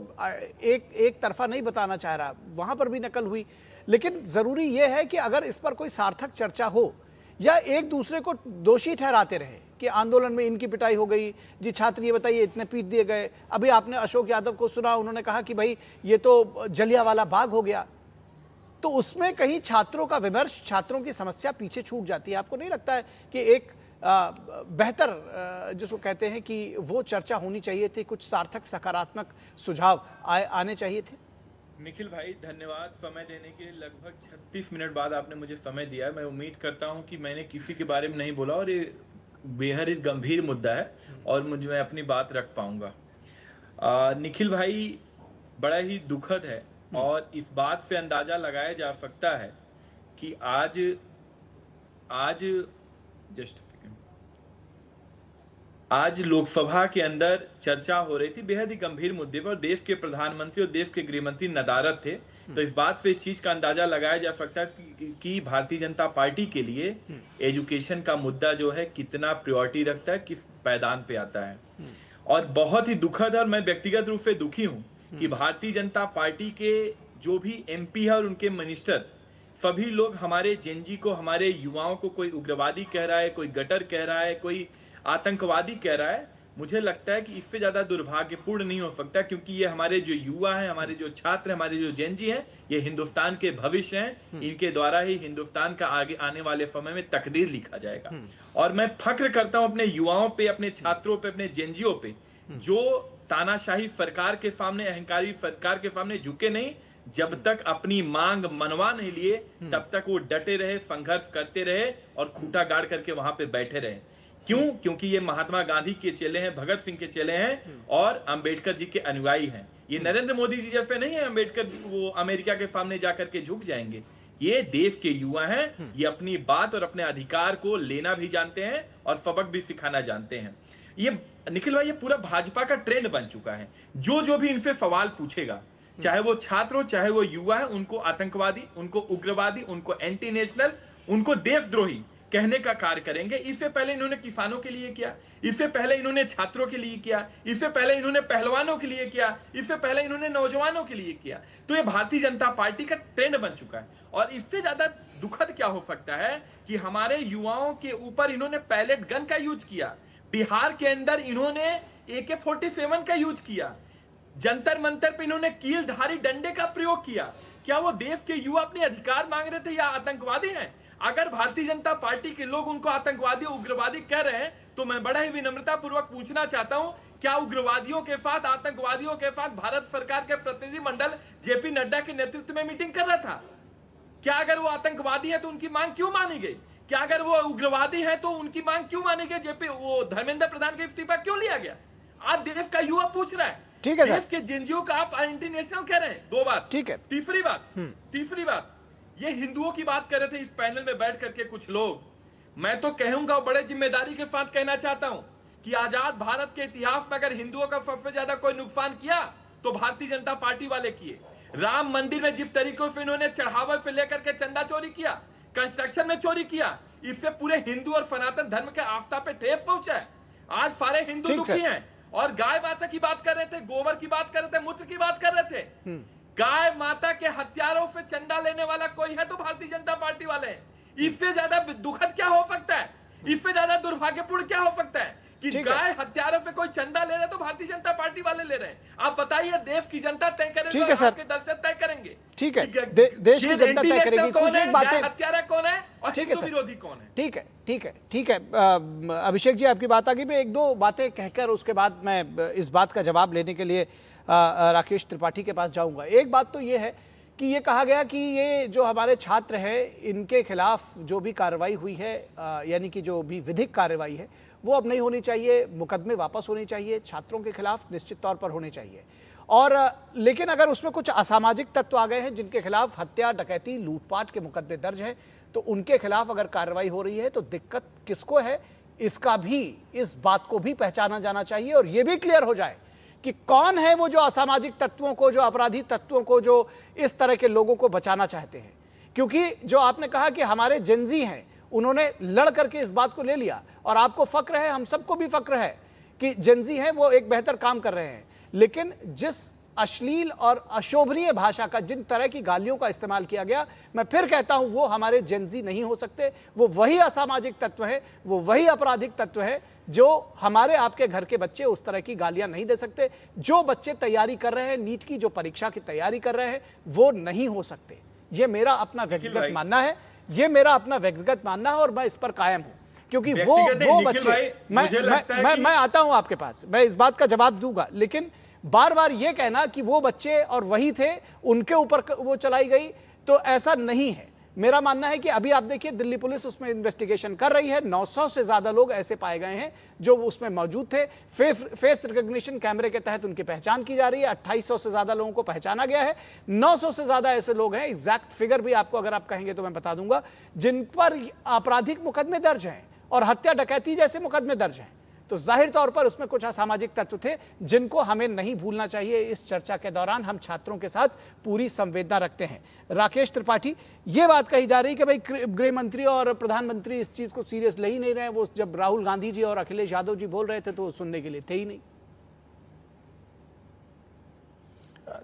एक तरफा नहीं बताना चाह रहा, वहां पर भी नकल हुई, लेकिन जरूरी ये है कि अगर इस पर कोई सार्थक चर्चा हो या एक दूसरे को दोषी ठहराते रहे कि आंदोलन में इनकी पिटाई हो गई जी, छात्र ये बताइए इतने पीट दिए गए, अभी आपने अशोक यादव को सुना, उन्होंने कहा कि भाई ये तो जलियांवाला बाग हो गया, तो उसमें कहीं छात्रों का विमर्श, छात्रों की समस्या पीछे छूट जाती है। आपको नहीं लगता है कि एक बेहतर जिसको कहते हैं कि वो चर्चा होनी चाहिए थी, कुछ सार्थक सकारात्मक सुझाव आने चाहिए थे। निखिल भाई धन्यवाद समय देने के लिए। लगभग 36 मिनट बाद आपने मुझे समय दिया। मैं उम्मीद करता हूं कि मैंने किसी के बारे में नहीं बोला और ये बेहद गंभीर मुद्दा है और मैं अपनी बात रख पाऊंगा। निखिल भाई बड़ा ही दुखद है और इस बात से अंदाजा लगाया जा सकता है कि आज लोकसभा के अंदर चर्चा हो रही थी बेहद ही गंभीर मुद्दे पर। देश के प्रधानमंत्री और देश के गृहमंत्री नदारद थे, तो इस बात से इस चीज का अंदाजा लगाया जा सकता है कि भारतीय जनता पार्टी के लिए एजुकेशन का मुद्दा जो है कितना प्रायोरिटी रखता है, किस पैदान पे आता है। और बहुत ही दुखद है और मैं व्यक्तिगत रूप से दुखी हूं कि भारतीय जनता पार्टी के जो भी MP है और उनके मिनिस्टर सभी लोग हमारे जेनजी को, हमारे युवाओं को कोई उग्रवादी कह रहा है, कोई गटर कह रहा है, कोई आतंकवादी कह रहा है। मुझे लगता है कि इससे ज्यादा दुर्भाग्यपूर्ण नहीं हो सकता, क्योंकि ये हमारे जो युवा हैं, हमारे जो छात्र, हमारे जो जेनजी हैं, ये हिंदुस्तान के भविष्य हैं। इनके द्वारा ही हिंदुस्तान का आगे आने वाले समय में तकदीर लिखा जाएगा। और मैं फख्र करता हूं अपने युवाओं पे, अपने छात्रों पे, अपने जेनजियों पे, जो तानाशाही सरकार के सामने, अहंकारी सरकार के सामने झुके नहीं। जब तक अपनी मांग मनवा नहीं लिए तब तक वो डटे रहे, संघर्ष करते रहे और खूंटा गाड़ करके वहां पे बैठे रहे। क्यों? क्योंकि ये महात्मा गांधी के चेले हैं, भगत सिंह के चेले हैं और अंबेडकर जी के अनुयायी हैं। ये नरेंद्र मोदी जी जैसे नहीं है अंबेडकर वो अमेरिका के सामने जाकर के झुक जाएंगे। ये देश के युवा हैं, ये अपनी बात और अपने अधिकार को लेना भी जानते हैं और सबक भी सिखाना जानते हैं। ये निखिल भाई, ये पूरा भाजपा का ट्रेंड बन चुका है। जो भी इनसे सवाल पूछेगा, चाहे वो छात्र हो, चाहे वो युवा है, उनको आतंकवादी, उनको उग्रवादी, उनको एंटी नेशनल, उनको देशद्रोही कहने का कार्य करेंगे। इससे पहले इन्होंने किसानों के लिए किया, इससे पहले इन्होंने छात्रों के लिए किया, इससे पहले इन्होंने पहलवानों के लिए किया, इससे पहले इन्होंने नौजवानों के लिए किया। तो ये भारतीय जनता पार्टी का ट्रेंड बन चुका है। और इससे ज्यादा दुखद क्या हो सकता है कि हमारे युवाओं के ऊपर इन्होंने पैलेट गन का यूज किया, बिहार के अंदर इन्होंने AK-47 का यूज किया, जंतर मंतर पे इन्होंने कीलधारी डंडे का प्रयोग किया। क्या वो देश के युवा अपने अधिकार मांग रहे थे या आतंकवादी हैं? अगर भारतीय जनता पार्टी के लोग उनको आतंकवादी, उग्रवादी कह रहे हैं, तो मैं बड़ा ही विनम्रता पूर्वक पूछना चाहता हूं, क्या उग्रवादियों के साथ, आतंकवादियों के साथ भारत सरकार के प्रतिनिधि मंडल JP नड्डा के नेतृत्व में मीटिंग कर रहा था? क्या अगर वो आतंकवादी है तो उनकी मांग क्यों मानी गई? क्या अगर वो उग्रवादी है तो उनकी मांग क्यों मानी गई? धर्मेंद्र प्रधान का इस्तीफा क्यों लिया गया? आज देश का युवा पूछ रहा है। ठीक है, देश के जेनजीओ का आप इंटरनेशनल कह रहे हैं। 2 बात। ठीक है। तीसरी बात, ये हिंदुओं की बात कर रहे थे इस पैनल में बैठ करके कुछ लोग। मैं तो कहूंगा, बड़े जिम्मेदारी के साथ कहना चाहता हूं कि आजाद भारत के इतिहास में अगर हिंदुओं का सबसे ज्यादा कोई नुकसान किया तो भारतीय जनता पार्टी वाले किए। राम मंदिर में जिस तरीके से इन्होंने चढ़ावा से लेकर के चंदा चोरी किया, कंस्ट्रक्शन में चोरी किया, इससे पूरे हिंदू और सनातन धर्म के आस्था पे ठेस पहुंचा है। आज सारे हिंदू दुखी हैं। और गाय माता की बात कर रहे थे, गोबर की बात कर रहे थे, मूत्र की बात कर रहे थे। गाय माता के हत्यारों से चंदा लेने वाला कोई है तो भारतीय जनता पार्टी वाले हैं। इससे ज्यादा दुखद क्या हो सकता है? इससे ज्यादा दुर्भाग्यपूर्ण क्या हो सकता है कि गाय हत्यारों से कोई चंदा ले रहे हैं तो भारतीय जनता पार्टी वाले ले रहे हैं? आप बताइए, देश की जनता तय करेगी, ठीक है सर, आपके दर्शक तय करेंगे। ठीक है, देश की जनता तय करेगी। कुछ एक बातें, हत्यारा कौन है और ठीक है हिंदू विरोधी कौन है? ठीक है, ठीक है, ठीक है। अभिषेक जी, आपकी बात आगे, मैं 1-2 बातें कहकर उसके बाद मैं इस बात का जवाब लेने के लिए राकेश त्रिपाठी के पास जाऊंगा। एक बात तो ये है कि ये कहा गया कि ये जो हमारे छात्र हैं, इनके खिलाफ जो भी कार्रवाई हुई है, यानी कि जो भी विधिक कार्रवाई है, वो अब नहीं होनी चाहिए, मुकदमे वापस होने चाहिए, छात्रों के खिलाफ निश्चित तौर पर होने चाहिए। और लेकिन अगर उसमें कुछ असामाजिक तत्व आ गए हैं जिनके खिलाफ हत्या, डकैती, लूटपाट के मुकदमे दर्ज हैं, तो उनके खिलाफ अगर कार्रवाई हो रही है तो दिक्कत किसको है, इसका भी, इस बात को भी पहचाना जाना चाहिए और ये भी क्लियर हो जाए कि कौन है वो जो असामाजिक तत्वों को, जो अपराधी तत्वों को, जो इस तरह के लोगों को बचाना चाहते हैं। क्योंकि जो आपने कहा कि हमारे जेनजी हैं, उन्होंने लड़ करके इस बात को ले लिया और आपको फक्र है, हम सबको भी फक्र है कि जेनजी हैं, वो एक बेहतर काम कर रहे हैं। लेकिन जिस अश्लील और अशोभनीय भाषा का, जिन तरह की गालियों का इस्तेमाल किया गया, मैं फिर कहता हूं वो हमारे जेनजी नहीं हो सकते। वो वही असामाजिक तत्व है, वो वही आपराधिक तत्व है जो हमारे आपके घर के बच्चे उस तरह की गालियां नहीं दे सकते। जो बच्चे तैयारी कर रहे हैं, नीट की जो परीक्षा की तैयारी कर रहे हैं, वो नहीं हो सकते। ये मेरा अपना व्यक्तिगत मानना है, ये मेरा अपना व्यक्तिगत मानना है और मैं इस पर कायम हूं। क्योंकि वो व्यक्तिगत नहीं, निखिल बच्चे भाई, मुझे लगता है कि- मैं आता हूं आपके पास, मैं इस बात का जवाब दूंगा, लेकिन बार बार ये कहना कि वो बच्चे और वही थे, उनके ऊपर वो चलाई गई, तो ऐसा नहीं है। मेरा मानना है कि अभी आप देखिए दिल्ली पुलिस उसमें इन्वेस्टिगेशन कर रही है। 900 से ज्यादा लोग ऐसे पाए गए हैं जो उसमें मौजूद थे। फेस रिकॉग्निशन कैमरे के तहत उनकी पहचान की जा रही है। 2800 से ज्यादा लोगों को पहचाना गया है। 900 से ज्यादा ऐसे लोग हैं, एग्जैक्ट फिगर भी आपको अगर आप कहेंगे तो मैं बता दूंगा, जिन पर आपराधिक मुकदमे दर्ज हैं और हत्या डकैती जैसे मुकदमे दर्ज हैं। तो जाहिर तौर पर उसमें कुछ असामाजिक तत्व थे जिनको हमें नहीं भूलना चाहिए। इस चर्चा के दौरान हम छात्रों के साथ पूरी संवेदना रखते हैं। राकेश त्रिपाठी, ये बात कही जा रही कि भाई गृह मंत्री और प्रधानमंत्री इस चीज को सीरियस ले ही नहीं रहे। वो जब राहुल गांधी जी और अखिलेश यादव जी बोल रहे थे तो वो सुनने के लिए थे ही नहीं।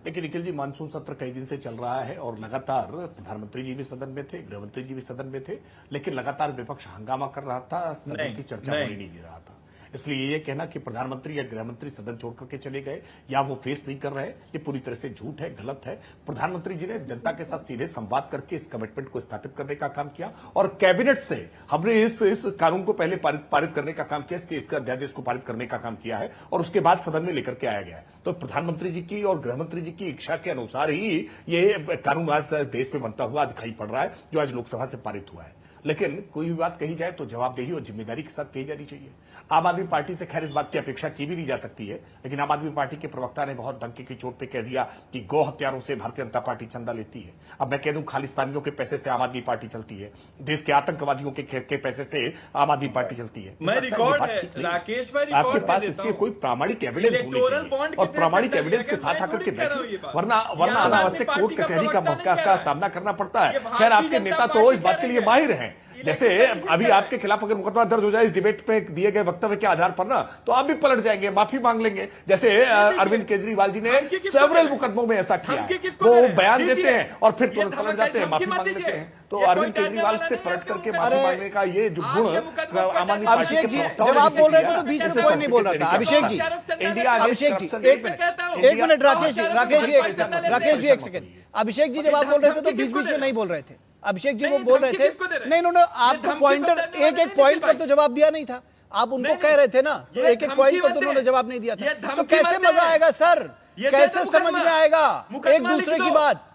देखिए निखिल जी, मानसून सत्र कई दिन से चल रहा है और लगातार प्रधानमंत्री जी भी सदन में थे, गृह मंत्री जी भी सदन में थे, लेकिन लगातार विपक्ष हंगामा कर रहा था, सदन की चर्चा होने नहीं दे रहा था। इसलिए ये कहना कि प्रधानमंत्री या गृह मंत्री सदन छोड़ करके चले गए या वो फेस नहीं कर रहे हैं, ये पूरी तरह से झूठ है, गलत है। प्रधानमंत्री जी ने जनता के साथ सीधे संवाद करके इस कमिटमेंट को स्थापित करने का काम किया और कैबिनेट से हमने इस कानून को पहले पारित करने का काम किया, इसका अध्यादेश को पारित करने का काम किया है और उसके बाद सदन में लेकर के आया गया है। तो प्रधानमंत्री जी की और गृह मंत्री जी की इच्छा के अनुसार ही ये कानून आज देश में बनता हुआ दिखाई पड़ रहा है, जो आज लोकसभा से पारित हुआ है। लेकिन कोई भी बात कही जाए तो जवाबदेही और जिम्मेदारी के साथ कही जानी चाहिए। आम आदमी पार्टी से खैर इस बात की अपेक्षा की भी नहीं जा सकती है, लेकिन आम आदमी पार्टी के प्रवक्ता ने बहुत डंके की चोट पे कह दिया कि गौ हत्यारों से भारतीय जनता पार्टी चंदा लेती है। अब मैं कह दूं, खालिस्तानियों के पैसे से आम आदमी पार्टी चलती है, देश के आतंकवादियों के पैसे से आम आदमी पार्टी चलती है। मैं रिकॉर्ड है राकेश भाई, आपके पास इसके कोई प्रामाणिक एविडेंस होने चाहिए और प्रामाणिक एविडेंस के साथ आकर के बैठिए, वरना अनावश्यक कोर्ट कचहरी का सामना करना पड़ता है। खैर आपके नेता तो इस बात के लिए माहिर हैं। जैसे अभी आपके खिलाफ अगर मुकदमा दर्ज हो जाए इस डिबेट पे दिए गए वक्तव्य के आधार पर ना, तो आप भी पलट जाएंगे, माफी मांग लेंगे। जैसे अरविंद केजरीवाल जी ने सेवरल मुकदमा में ऐसा किया है, वो बयान देते हैं और फिर तुरंत पलट जाते हैं, माफी मांग लेते हैं। तो अरविंद केजरीवाल से पलट करके माफी मांगने का ये जो गुण आम आदमी पार्टी के प्रवक्ताओं जब आप बोल रहे थे तो बीच में कोई नहीं बोल रहा था। अभिषेक जी, इंडिया अभिषेक जी एक मिनट, राकेश जी एक सेकंड। अभिषेक जी जब आप बोल रहे थे तो बीच बीच में नहीं बोल रहे थे। अभिषेक जी वो बोल रहे थे, नहीं उन्होंने आपको पॉइंटर एक पॉइंट पर तो जवाब दिया नहीं था। आप उनको कह रहे थे ना, तो एक पॉइंट पर तो उन्होंने जवाब नहीं दिया था। तो कैसे मजा आएगा सर, कैसे समझ में आएगा एक दूसरे की बात?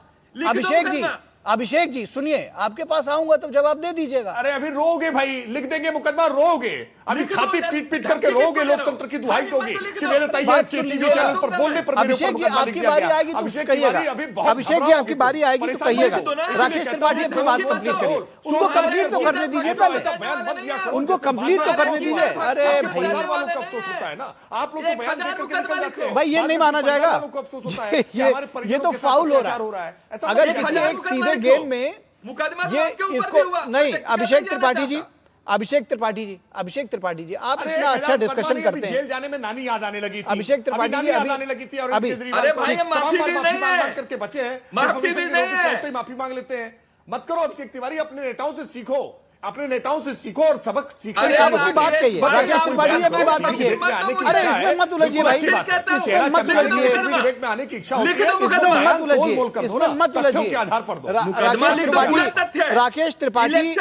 अभिषेक जी सुनिए, आपके पास आऊंगा तो जवाब दे दीजिएगा। अरे अभी रोगे भाई, लिख देंगे मुकदमा, रोगे अभी छाती पीट पीट करके रोगे, लोकतंत्र की दुहाई दोगे कि मेरे तैयार टीवी चैनल पर बोलने पर मेरे अभिषेक जी आपकी बारी आएगी तो कहिएगा। अभिषेक जी आपकी बारी आएगी तो कहिएगा। राकेश त्रिपाठी अपनी बात कंप्लीट करिए, उनको कंप्लीट तो करने दीजिए पहले, उनको कंप्लीट तो करने दीजिए। अरे भाई वालों को अफसोस होता है ना, आप लोग को बयान देकर के निकल जाते हैं भाई, ये नहीं माना जाएगा, ये तो फाउल हो रहा है। अगर किसी एक सीधे गेम में ये इसको नहीं, अभिषेक त्रिपाठी जी आप इतना अच्छा डिस्कशन करते हैं। जेल जाने में नानी याद आने लगी थी, अभिषेक त्रिपाठी जी याद आने लगी थी और केजरीवाल माफी मांग करके बचे हैं, माफी मांग लेते हैं। मत करो अभिषेक तिवारी, अपने नेताओं से सीखो, अपने नेताओं से सीखो और सबक सीखो। अरे आप अपनी बात कहिए, राकेश त्रिपाठी अपनी बात कहिए। अरे इसमें मत उलझिए भाई, इसमें मत उलझिए, डिबेट में आने की इच्छा होती है, इसमें मत उलझिए, इसमें मत उलझिए के आधार पर दो। राकेश त्रिपाठी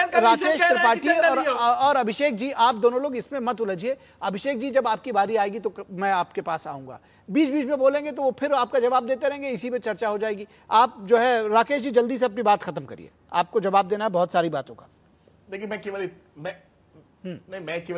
और अभिषेक जी, आप दोनों लोग इसमें मत उलझिए। अभिषेक जी जब आपकी बारी आएगी तो मैं आपके पास आऊंगा, बीच बीच में बोलेंगे तो वो फिर आपका जवाब देते रहेंगे, इसी पे चर्चा हो जाएगी। आप जो है राकेश जी जल्दी से अपनी बात खत्म करिए, आपको जवाब देना है बहुत सारी बातों का। देखिए मैं केवल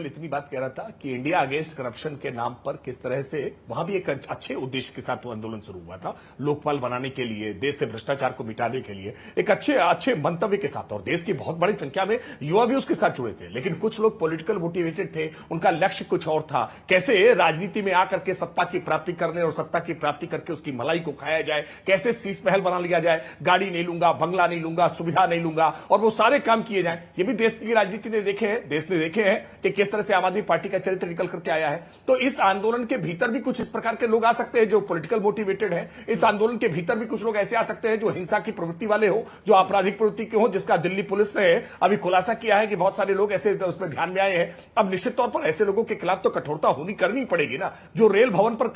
इतनी बात कह रहा था कि इंडिया अगेंस्ट करप्शन के नाम पर किस तरह से वहां भी एक अच्छे उद्देश्य के साथ वो आंदोलन शुरू हुआ था, लोकपाल बनाने के लिए, देश से भ्रष्टाचार को मिटाने के लिए, एक अच्छे मंतव्य के साथ, और देश की बहुत बड़ी संख्या में युवा भी उसके साथ जुड़े थे। लेकिन कुछ लोग पॉलिटिकल मोटिवेटेड थे, उनका लक्ष्य कुछ और था, कैसे राजनीति में आकर के सत्ता की प्राप्ति करने और सत्ता की प्राप्ति करके उसकी मलाई को खाया जाए, कैसे शीश महल बना लिया जाए, गाड़ी नहीं लूंगा, बंगला नहीं लूंगा, सुविधा नहीं लूंगा, और वो सारे काम किए जाए। ये भी देश की राजनीति ने देखे हैं, देश ने देखे हैं कि किस तरह से आम आदमी पार्टी का चरित्र निकल करके आया है। तो इस आंदोलन के भीतर भी कुछ इस प्रकार के लोग आ सकते हैं जो पॉलिटिकल मोटिवेटेड हैं। इस आंदोलन के भीतर भी कुछ लोग ऐसे आ सकते हैं जो हिंसा की प्रवृत्ति वाले हो, जो आपराधिक प्रवृत्ति के हो, जिसका दिल्ली पुलिस ने अभी खुलासा किया है कि बहुत सारे लोग ऐसे उसमें ध्यान में आए हैं। अब निश्चित तौर पर ऐसे लोगों के खिलाफ तो कठोरता करनी पड़ेगी ना, जो रेल भवन पर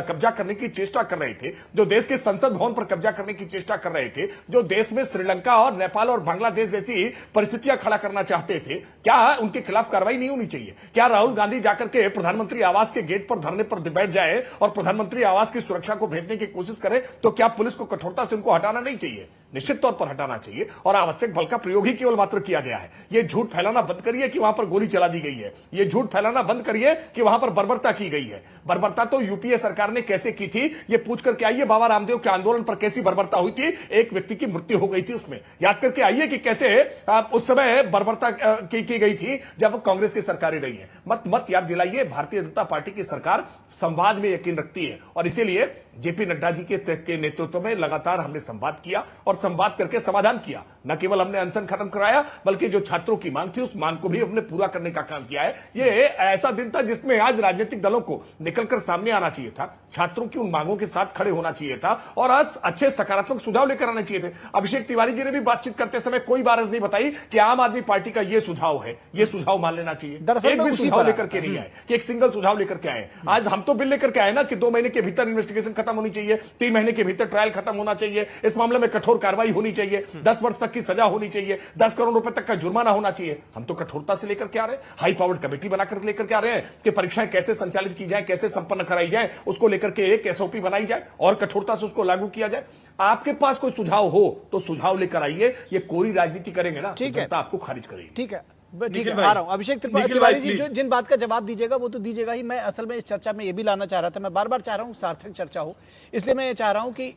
कब्जा करने की चेष्टा कर रहे थे, जो देश के संसद भवन पर कब्जा करने की चेष्टा कर रहे थे, जो देश में श्रीलंका और नेपाल और बांग्लादेश जैसी परिस्थितियां खड़ा करना चाहते थे, क्या उनके खिलाफ खिलाफ कार्रवाई नहीं होनी चाहिए? क्या राहुल गांधी जाकर के प्रधानमंत्री आवास के गेट पर धरने पर बैठ जाए और प्रधानमंत्री आवास की सुरक्षा को भेजने की कोशिश करे, तो क्या पुलिस को कठोरता से उनको हटाना नहीं चाहिए? निश्चित तौर पर हटाना चाहिए, और आवश्यक बल का प्रयोग ही केवल मात्र किया गया है। ये झूठ फैलाना बंद करिए कि वहां पर गोली चला दी गई है। ये झूठ फैलाना बंद करिए कि वहां पर बर्बरता की गई है। बर्बरता तो यूपीए सरकार ने कैसे की थी, ये पूछ करके आइए। बाबा रामदेव के आंदोलन पर कैसी बर्बरता हुई थी, एक व्यक्ति की मृत्यु हो गई थी उसमें। याद करके आइए कि कैसे उस समय बर्बरता की गई थी जब कांग्रेस की सरकारें रही है। मत याद दिलाइए। भारतीय जनता पार्टी की सरकार संवाद में यकीन रखती है, और इसीलिए जेपी नड्डा जी के नेतृत्व में लगातार हमने संवाद किया और संवाद करके समाधान किया। न केवल हमने अनशन खत्म कराया, बल्कि जो छात्रों की मांग थी उस मांग को भी हमने पूरा करने का काम किया है। ये ऐसा दिन था जिसमें आज राजनीतिक दलों को निकलकर सामने आना चाहिए था, छात्रों की उन मांगों के साथ खड़े होना चाहिए था, और आज अच्छे सकारात्मक सुझाव लेकर आने चाहिए थे। अभिषेक तिवारी जी ने भी बातचीत करते समय कोई बात नहीं बताई कि आम आदमी पार्टी का यह सुझाव है, यह सुझाव मान लेना चाहिए। एक भी सुझाव लेकर के नहीं आए कि एक सिंगल सुझाव लेकर के आए। आज हम तो बिल लेकर के आए ना कि 2 महीने के भीतर इन्वेस्टिगेशन खत्म होनी चाहिए, 3 महीने के भीतर ट्रायल खत्म होना चाहिए, इस मामले में कठोर कार्रवाई होनी चाहिए, 10 वर्ष तक की सजा होनी चाहिए, 10 करोड़ रुपए तक का जुर्माना होना चाहिए। हम तो कठोरता से लेकर के आ रहे हैं, हाई पावर्ड कमेटी बनाकर लेकर के आ रहे हैं कि परीक्षाएं कैसे संचालित की जाए, कैसे संपन्न कराई जाए, उसको लेकर के एक एसओपी बनाई जाए और कठोरता से उसको लागू किया जाए। आपके पास कोई सुझाव हो तो सुझाव लेकर आइए। ये कोरी राजनीति करेंगे ना, जनता आपको खारिज करेगी। ठीक है, ठीक है, आ रहा हूं। अभिषेक तिवारी जी, जो जिन बात का जवाब दीजिएगा वो तो दीजिएगा ही। मैं असल में इस चर्चा में ये भी लाना चाह रहा था, मैं बार बार चाह रहा हूं सार्थक चर्चा हो, इसलिए मैं ये चाह रहा हूं कि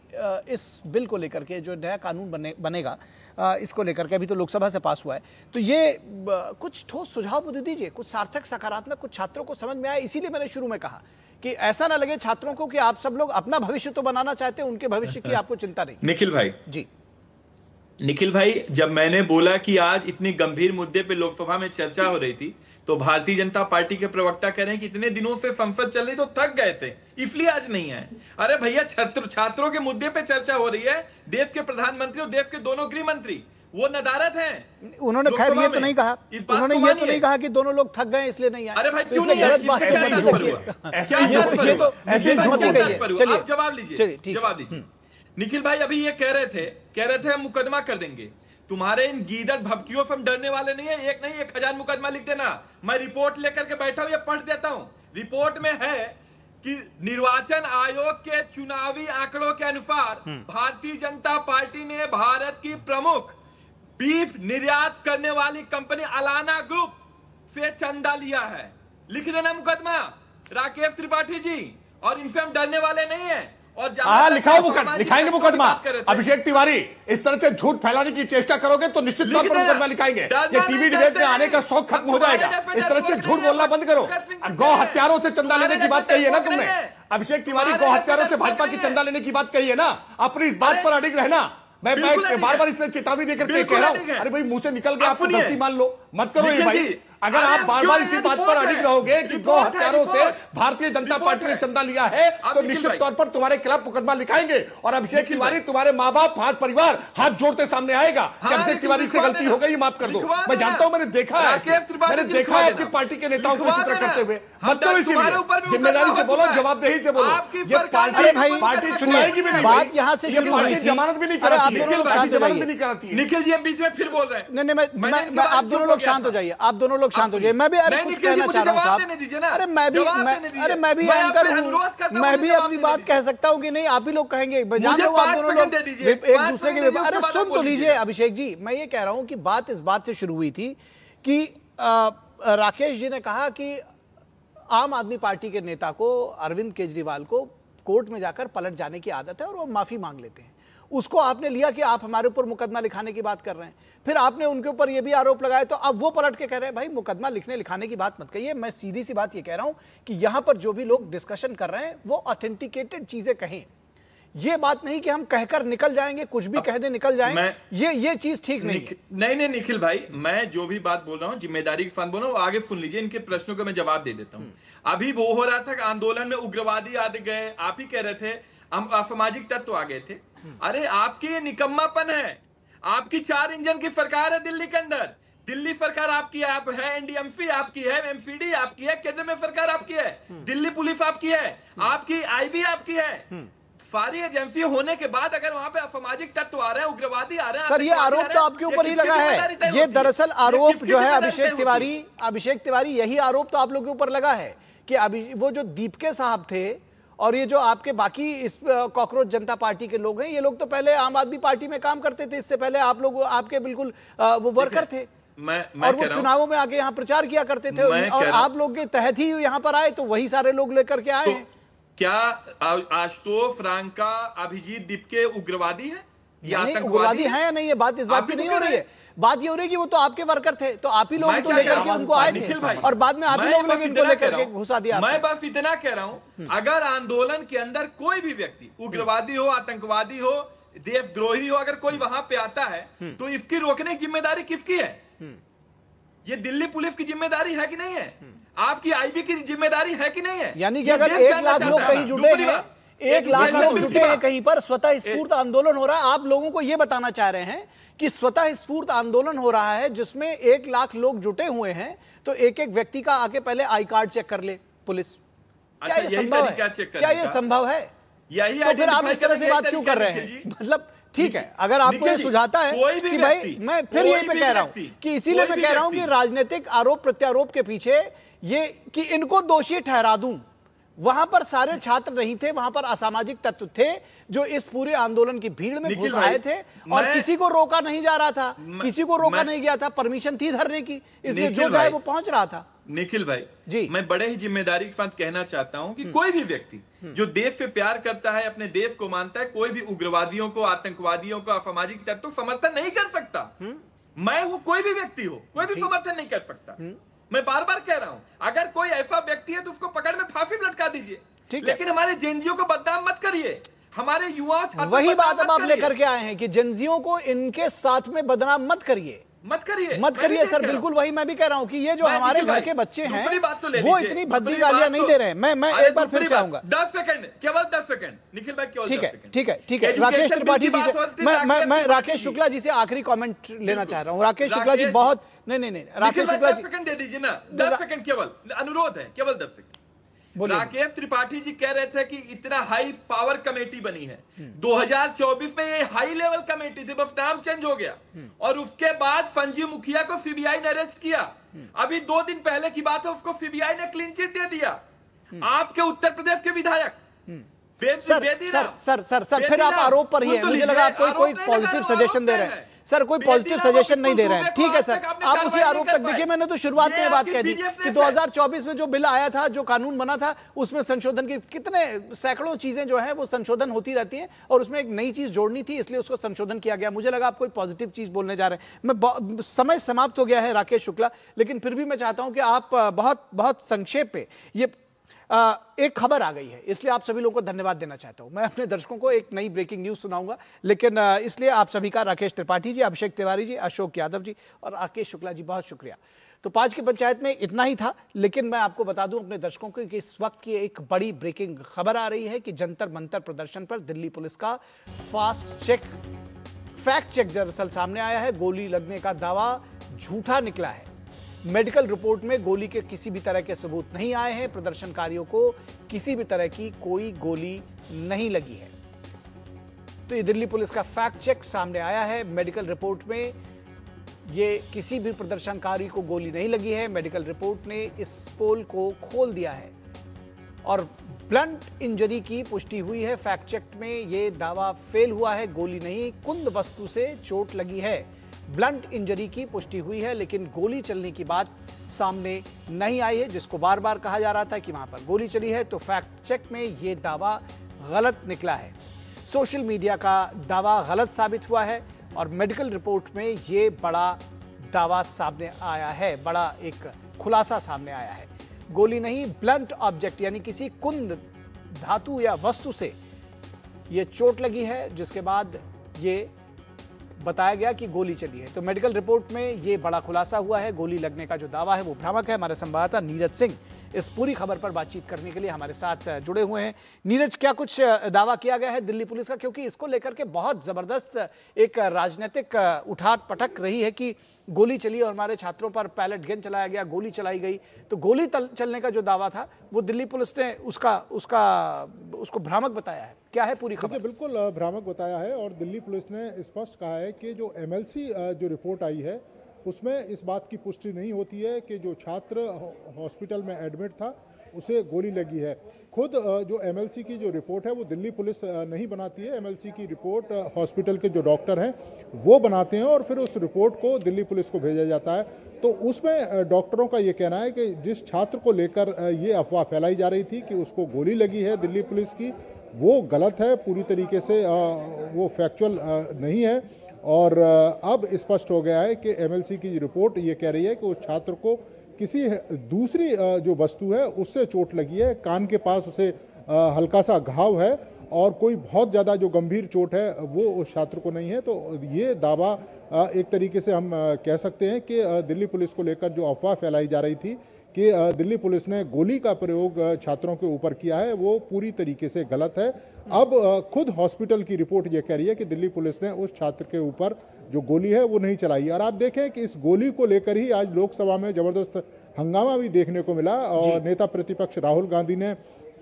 इस बिल को लेकर के जो नया कानून बनेगा, इसको लेकर के अभी तो लोकसभा से पास हुआ है, तो ये कुछ ठोस सुझाव दे दीजिए, कुछ सार्थक सकारात्मक, कुछ छात्रों को समझ में आए। इसीलिए मैंने शुरू में कहा कि ऐसा ना लगे छात्रों को कि आप सब लोग अपना भविष्य तो बनाना चाहते हैं, उनके भविष्य की आपको चिंता नहीं। निखिल भाई जी, निखिल भाई, जब मैंने बोला कि आज इतनी गंभीर मुद्दे पे लोकसभा में चर्चा हो रही थी, तो भारतीय जनता पार्टी के प्रवक्ता कह रहे हैं कि इतने दिनों से संसद चल रही तो थक गए थे, इसलिए आज नहीं आए। अरे भैया, छात्रों के मुद्दे पे चर्चा हो रही है, देश के प्रधानमंत्री और देश के दोनों गृह मंत्री वो नदारत हैं। उन्होंने खैर ये तो नहीं कहा, उन्होंने ये तो नहीं कहा कि दोनों लोग थक गए इसलिए नहीं आए। अरे भाई, क्यों नहीं? आप जवाब लीजिए, जवाब दीजिए। निखिल भाई अभी ये कह रहे थे हम मुकदमा कर देंगे। तुम्हारे इन गीदड़ भभकियों से हम डरने वाले नहीं है। एक नहीं 1000 मुकदमा लिख देना। मैं रिपोर्ट लेकर के बैठा हूं, ये पढ़ देता हूं। रिपोर्ट में है कि निर्वाचन आयोग के चुनावी आंकड़ों के अनुसार भारतीय जनता पार्टी ने भारत की प्रमुख बीफ निर्यात करने वाली कंपनी अलाना ग्रुप से चंदा लिया है। लिख देना मुकदमा राकेश त्रिपाठी जी, और इनसे हम डरने वाले नहीं है। और लिखाएंगे मुकदमा। अभिषेक तिवारी, इस तरह से झूठ फैलाने की चेष्टा करोगे तो निश्चित तौर पर मुकदमा लिखाएंगे। ये टीवी डिबेट में आने का शौक खत्म हो जाएगा। इस तरह से झूठ बोलना बंद करो। गौ हत्यारों से चंदा लेने की बात कही है ना तुमने, अभिषेक तिवारी, गौ हत्यारों से भाजपा की चंदा लेने की बात कही है ना। अपनी इस बात पर अडिग रहना। मैं बार बार इसलिए चेतावनी देकर के कह रहा हूं, अरे भाई मुंह से निकल गया, आपको गलती मान लो, मत करो ये भाई। अगर आप बार बार इसी बात पर अडिग रहोगे कि गौ हत्यारों से भारतीय जनता पार्टी ने चंदा लिया है, तो निश्चित तौर पर तुम्हारे खिलाफ मुकदमा लिखाएंगे। और अभिषेक तिवारी, तुम्हारे माँ बाप, परिवार हाथ जोड़ते सामने आएगा कि अभिषेक तिवारी से गलती हो गई, माफ कर दो। मैं जानता हूं, मैंने देखा है आपकी पार्टी के नेताओं को इसी तरह करते हुए। मत करो, इसीलिए जिम्मेदारी से बोलो, जवाबदेही से बोलो। ये पार्टी सुनाएगी भी नहीं, बात यहाँ से पार्टी जमानत भी नहीं कराती, जमानत भी नहीं कराती। निखिल जी बीच में फिर बोल रहे हैं। नहीं, आप दोनों लोग शांत हो जाइए, आप दोनों लोग शांत हो जाइए। मैं भी कुछ कहना चाह रहा हूं साहब। अरे मैं भी एंकर हूं, मैं भी अपनी बात कह सकता हूं कि नहीं, आप ही लोग कहेंगे। मैं जान रहा हूं आप दोनों लोग एक दूसरे के। अरे सुन तो लीजिए अभिषेक जी, मैं ये कह रहा हूं कि बात इस बात से शुरू हुई थी कि राकेश जी ने कहा कि आम आदमी पार्टी के नेता को, अरविंद केजरीवाल को कोर्ट में जाकर पलट जाने की आदत है और वो माफी मांग लेते हैं। उसको आपने लिया कि आप हमारे ऊपर मुकदमा लिखाने की बात कर रहे हैं, फिर आपने उनके ऊपर ये भी आरोप लगाया, तो अब वो पलट के कह रहे हैं भाई मुकदमा लिखाने की बात मत कहिए। मैं सीधी सी बात ये कह रहा हूं कि यहां पर जो भी लोग डिस्कशन कर रहे हैं वो ऑथेंटिकेटेड चीजें कहें। ये बात नहीं कि हम कहकर निकल जाएंगे, कुछ भी कह दे निकल जाएंगे, ये चीज ठीक नहीं। नहीं निखिल भाई, मैं जो भी बात बोल रहा हूं जिम्मेदारी के साथ बोल रहा हूं, आगे सुन लीजिए, इनके प्रश्नों का मैं जवाब दे देता हूं। अभी वो हो रहा था कि आंदोलन में उग्रवादी आ गए, आप ही कह रहे थे असामाजिक तत्व आ गए थे। अरे आपके ये निकम्मापन है। आपकी 4 इंजन की सरकार है दिल्ली के अंदर। दिल्ली सरकार आपकी है, आप है एनडीएमसी आपकी है, एमसीडी आपकी है, केंद्र में सरकार आपकी है, दिल्ली पुलिस आपकी है, आपकी आईबी आपकी है, सारी एजेंसी होने के बाद अगर वहां पे असामाजिक तत्व आ रहे हैं, उग्रवादी आ रहे हैं, सर ये आरोप तो आपके ऊपर ही लगा है। ये दरअसल आरोप जो है अभिषेक तिवारी यही आरोप तो आप लोगों के ऊपर लगा है कि अभी वो जो दीपके साहब थे और ये जो आपके बाकी इस कॉकरोच जनता पार्टी के लोग हैं, ये लोग तो पहले आम आदमी पार्टी में काम करते थे, इससे पहले आप लोग आपके बिल्कुल वो वर्कर थे और वो चुनावों में आगे यहाँ प्रचार किया करते थे और आप लोग के तहत ही यहाँ पर आए, तो वही सारे लोग लेकर के आए हैं। क्या आशुतोष फ्रांका, अभिजीत दीपके उग्रवादी है या उग्रवादी है या नहीं है, बात इस बात की नहीं हो रही है। बात ये हो रही है कि वो तो आपके वर्कर थे, तो आप ही लोग तो लेकर के उनको आए थे और बाद में आप ही लोग इनको लेकर के घुसा दिया। मैं बस इतना कह रहा हूं, अगर आंदोलन के अंदर कोई भी व्यक्ति उग्रवादी हो, आतंकवादी हो, देशद्रोही हो, अगर कोई वहां पे आता है तो इसकी रोकने की जिम्मेदारी किसकी है? ये दिल्ली पुलिस की जिम्मेदारी है कि नहीं है? आपकी आईबी की जिम्मेदारी है कि नहीं है? यानी कि अगर 1 लाख लोग कहीं जुटे हैं, 1 लाख लोग जुटे हैं कहीं पर, स्वतः स्फूर्त आंदोलन हो रहा है, आप लोगों को यह बताना चाह रहे हैं कि स्वतः स्फूर्त आंदोलन हो रहा है जिसमें 1 लाख लोग जुटे हुए हैं, तो एक एक व्यक्ति का आके पहले आई कार्ड चेक कर ले पुलिस। क्या ये संभव है? क्या ये संभव है? तो फिर आप इस तरह से बात क्यों कर रहे हैं? मतलब ठीक है, अगर आपको ये सुझाता है कि भाई, मैं फिर यही पे कह रहा हूं कि इसीलिए मैं कह रहा हूं कि राजनीतिक आरोप प्रत्यारोप के पीछे ये कि इनको दोषी ठहरा दूं, वहां पर सारे छात्र नहीं थे, वहां पर असामाजिक तत्व थे जो इस पूरे आंदोलन की भीड़ में घुस आए थे और किसी को रोका नहीं जा रहा था, किसी को रोका नहीं गया था, परमिशन थी धरने की, इसलिए जो चाहे वो पहुंच रहा था। निखिल भाई जी, मैं बड़े ही जिम्मेदारी के साथ कहना चाहता हूं कि कोई भी व्यक्ति जो देश से प्यार करता है, अपने देश को मानता है, कोई भी उग्रवादियों को, आतंकवादियों को, असामाजिक तत्व समर्थन नहीं कर सकता। मैं हूं, कोई भी व्यक्ति हो, कोई भी समर्थन नहीं कर सकता। मैं बार बार कह रहा हूं, अगर कोई ऐसा व्यक्ति है तो उसको पकड़ में फांसी लटका दीजिए, लेकिन हमारे जेएनजीओ को बदनाम मत करिए, हमारे युवा छात्रों वही बात अब आप लेकर के आए हैं कि जेएनजीओ को इनके साथ में बदनाम मत करिए, मत करिए सर, बिल्कुल वही मैं भी कह रहा हूं कि ये जो हमारे घर के बच्चे हैं वो इतनी भद्दी गालियां नहीं दे रहे हैं। मैं एक बार फिर से आऊंगा, 10 सेकंड, केवल 10 सेकंड निखिल भाई, केवल 10 सेकंड। ठीक है राकेश त्रिपाठी जी से मैं राकेश शुक्ला जी से आखिरी कमेंट लेना चाह रहा हूं। राकेश शुक्ला जी बहुत नहीं राकेश शुक्ला जी 10 सेकंड दे दीजिए ना, 10 सेकंड केवल, अनुरोध है, केवल 10 सेकंड। राकेश त्रिपाठी जी कह रहे थे कि इतना हाई पावर कमेटी बनी है, 2024 में ये हाई लेवल कमेटी थी, बस नाम चेंज हो गया और उसके बाद संजीव मुखिया को सीबीआई ने अरेस्ट किया। अभी 2 दिन पहले की बात है, उसको सीबीआई ने क्लीन चिट दे दिया। आपके उत्तर प्रदेश के विधायक सर फिर आप आरोप पर ही है, मुझे लगा आप कोई पॉजिटिव सजेशन दे रहे हैं। सर कोई पॉजिटिव सजेशन नहीं दे रहे हैं, ठीक है सर, आप उसी आरोप तक देखिए। मैंने तो शुरुआत में बात कह दी कि 2024 में जो बिल आया था, जो कानून बना था, उसमें संशोधन की कितने सैकड़ों चीजें जो है वो संशोधन होती रहती हैं और उसमें एक नई चीज जोड़नी थी, इसलिए उसको संशोधन किया गया। मुझे लगा आप कोई पॉजिटिव चीज बोलने जा रहे हैं। मैं समय समाप्त हो गया है राकेश शुक्ला, लेकिन फिर भी मैं चाहता हूं कि आप बहुत संक्षेप पे ये एक खबर आ गई है, इसलिए आप सभी लोगों को धन्यवाद देना चाहता हूं। मैं अपने दर्शकों को एक नई ब्रेकिंग न्यूज सुनाऊंगा, लेकिन इसलिए आप सभी का, राकेश त्रिपाठी जी, अभिषेक तिवारी जी, अशोक यादव जी और राकेश शुक्ला जी, बहुत शुक्रिया। तो 5 की पंचायत में इतना ही था, लेकिन मैं आपको बता दूं अपने दर्शकों को कि इस वक्त की एक बड़ी ब्रेकिंग खबर आ रही है कि जंतर मंतर प्रदर्शन पर दिल्ली पुलिस का फैक्ट चेक दरअसल सामने आया है। गोली लगने का दावा झूठा निकला है। मेडिकल रिपोर्ट में गोली के किसी भी तरह के सबूत नहीं आए हैं। प्रदर्शनकारियों को किसी भी तरह की कोई गोली नहीं लगी है। तो ये दिल्ली पुलिस का फैक्ट चेक सामने आया है। मेडिकल रिपोर्ट में ये किसी भी प्रदर्शनकारी को गोली नहीं लगी है। मेडिकल रिपोर्ट ने इस पोल को खोल दिया है और ब्लंट इंजरी की पुष्टि हुई है। फैक्ट चेक में ये दावा फेल हुआ है। गोली नहीं, कुंद वस्तु से चोट लगी है। ब्लंट इंजरी की पुष्टि हुई है, लेकिन गोली चलने की बात सामने नहीं आई है, जिसको बार बार कहा जा रहा था कि वहां पर गोली चली है। तो फैक्ट चेक में यह दावा गलत निकला है। सोशल मीडिया का दावा गलत साबित हुआ है और मेडिकल रिपोर्ट में यह बड़ा दावा सामने आया है, बड़ा एक खुलासा सामने आया है। गोली नहीं, ब्लंट ऑब्जेक्ट यानी किसी कुंद धातु या वस्तु से यह चोट लगी है, जिसके बाद ये बताया गया कि गोली चली है। तो मेडिकल रिपोर्ट में यह बड़ा खुलासा हुआ है। गोली लगने का जो दावा है वो भ्रामक है। हमारे संवाददाता नीरज सिंह इस पूरी खबर पर बातचीत करने के लिए हमारे साथ जुड़े हुए हैं। नीरज, क्या कुछ दावा किया गया है दिल्ली पुलिस का, क्योंकि इसको लेकर के बहुत जबरदस्त एक राजनीतिक उठाट पटक रही है कि गोली चली और हमारे छात्रों पर पैलेट गन चलाया गया, गोली चलाई गई। तो गोली चलने का जो दावा था वो दिल्ली पुलिस ने उसको भ्रामक बताया है। क्या है पूरी खबर? बिल्कुल भ्रामक बताया है और दिल्ली पुलिस ने स्पष्ट कहा है कि जो एमएलसी जो रिपोर्ट आई है उसमें इस बात की पुष्टि नहीं होती है कि जो छात्र हॉस्पिटल में एडमिट था उसे गोली लगी है। खुद जो एमएलसी की जो रिपोर्ट है वो दिल्ली पुलिस नहीं बनाती है। एमएलसी की रिपोर्ट हॉस्पिटल के जो डॉक्टर हैं वो बनाते हैं और फिर उस रिपोर्ट को दिल्ली पुलिस को भेजा जाता है। तो उसमें डॉक्टरों का ये कहना है कि जिस छात्र को लेकर ये अफवाह फैलाई जा रही थी कि उसको गोली लगी है दिल्ली पुलिस की, वो गलत है, पूरी तरीके से वो फैक्चुअल नहीं है। और अब स्पष्ट हो गया है कि एमएलसी की रिपोर्ट ये कह रही है कि उस छात्र को किसी दूसरी जो वस्तु है उससे चोट लगी है, कान के पास उसे हल्का सा घाव है और कोई बहुत ज़्यादा जो गंभीर चोट है वो उस छात्र को नहीं है। तो ये दावा एक तरीके से हम कह सकते हैं कि दिल्ली पुलिस को लेकर जो अफवाह फैलाई जा रही थी कि दिल्ली पुलिस ने गोली का प्रयोग छात्रों के ऊपर किया है, वो पूरी तरीके से गलत है। अब खुद हॉस्पिटल की रिपोर्ट ये कह रही है कि दिल्ली पुलिस ने उस छात्र के ऊपर जो गोली है वो नहीं चलाई। और आप देखें कि इस गोली को लेकर ही आज लोकसभा में जबरदस्त हंगामा भी देखने को मिला और नेता प्रतिपक्ष राहुल गांधी ने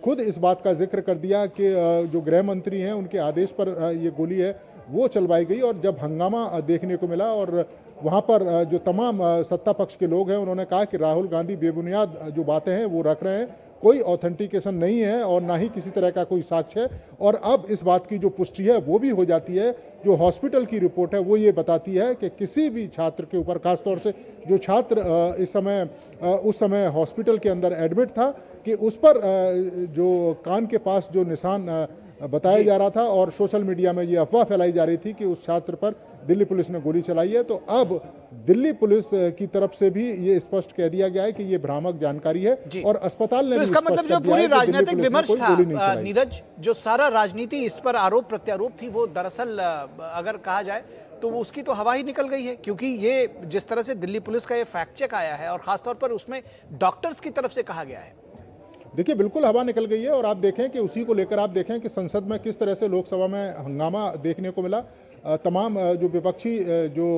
खुद इस बात का जिक्र कर दिया कि जो गृह मंत्री हैं उनके आदेश पर ये गोली है वो चलवाई गई। और जब हंगामा देखने को मिला और वहाँ पर जो तमाम सत्ता पक्ष के लोग हैं उन्होंने कहा कि राहुल गांधी बेबुनियाद जो बातें हैं वो रख रहे हैं, कोई ऑथेंटिकेशन नहीं है और ना ही किसी तरह का कोई साक्ष्य है। और अब इस बात की जो पुष्टि है वो भी हो जाती है। जो हॉस्पिटल की रिपोर्ट है वो ये बताती है कि किसी भी छात्र के ऊपर, खासतौर से जो छात्र उस समय हॉस्पिटल के अंदर एडमिट था, कि उस पर जो कान के पास जो निशान बताया जा रहा था और सोशल मीडिया में ये अफवाह फैलाई जा रही थी कि उस छात्र पर दिल्ली पुलिस ने गोली चलाई है। तो अब दिल्ली पुलिस की तरफ से भी ये स्पष्ट कह दिया गया है कि ये भ्रामक जानकारी है और अस्पताल ने तो इसका मतलब जो पूरी राजनीतिक विमर्श था नीरज, जो सारा राजनीति इस पर आरोप प्रत्यारोप थी, वो दरअसल अगर कहा जाए तो वो उसकी तो हवा ही निकल गई है। क्योंकि ये जिस तरह से दिल्ली पुलिस का ये फैक्ट चेक आया है और खासतौर पर उसमें डॉक्टर्स की तरफ से कहा गया है, देखिए बिल्कुल हवा निकल गई है। और आप देखें कि उसी को लेकर आप देखें कि संसद में किस तरह से लोकसभा में हंगामा देखने को मिला। तमाम जो विपक्षी जो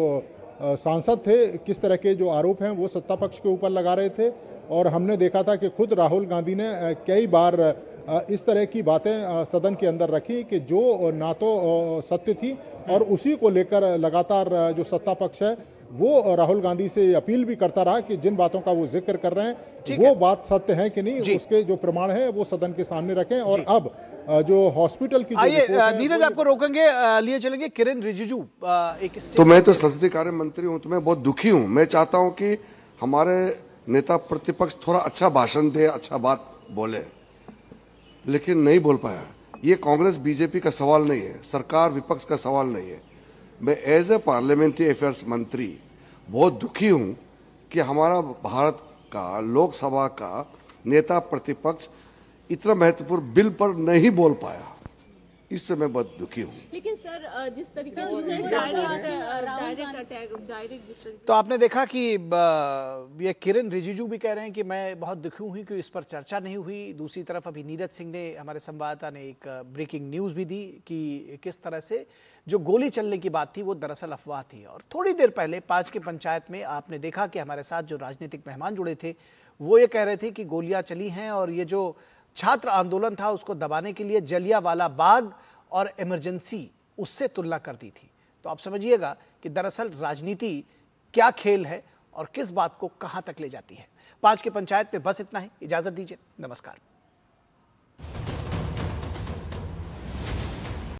सांसद थे किस तरह के जो आरोप हैं वो सत्ता पक्ष के ऊपर लगा रहे थे। और हमने देखा था कि खुद राहुल गांधी ने कई बार इस तरह की बातें सदन के अंदर रखी कि जो ना तो सत्य थी, और उसी को लेकर लगातार जो सत्ता पक्ष है वो राहुल गांधी से अपील भी करता रहा कि जिन बातों का वो जिक्र कर रहे हैं वो बात सत्य है कि नहीं, उसके जो प्रमाण है वो सदन के सामने रखें। और अब जो हॉस्पिटल की आइए नीरज आपको रोकेंगे, लिए चलेंगे किरेन रिजिजू। तो मैं तो संसदीय कार्य मंत्री हूं, तो मैं बहुत दुखी हूं। मैं चाहता हूं कि हमारे नेता प्रतिपक्ष थोड़ा अच्छा भाषण दे, अच्छा बात बोले, लेकिन नहीं बोल पाया। ये कांग्रेस बीजेपी का सवाल नहीं है, सरकार विपक्ष का सवाल नहीं है। मैं एज ए पार्लियामेंट्री अफेयर्स मंत्री बहुत दुखी हूं कि हमारा भारत का लोकसभा का नेता प्रतिपक्ष इतना महत्वपूर्ण बिल पर नहीं बोल पाया। इससे मैं बहुत दुखी हूँ। लेकिन सर जिस तरीके से तो आपने देखा कि ये किरेन रिजिजू भी कह रहे हैं कि मैं बहुत दुखी हुई कि इस पर चर्चा नहीं हुई। दूसरी तरफ अभी नीरज सिंह ने, हमारे संवाददाता ने एक ब्रेकिंग न्यूज़ भी दी कि किस तरह से जो गोली चलने की बात थी वो दरअसल अफवाह थी। और थोड़ी देर पहले 5 की पंचायत में आपने देखा कि हमारे साथ जो राजनीतिक मेहमान जुड़े थे वो ये कह रहे थे कि गोलियां चली हैं और ये जो छात्र आंदोलन था उसको दबाने के लिए जलियांवाला बाग और इमरजेंसी उससे तुलना कर दी थी। तो आप समझिएगा कि दरअसल राजनीति क्या खेल है और किस बात को कहां तक ले जाती है। 5 की पंचायत पे बस इतना ही। इजाजत दीजिए, नमस्कार।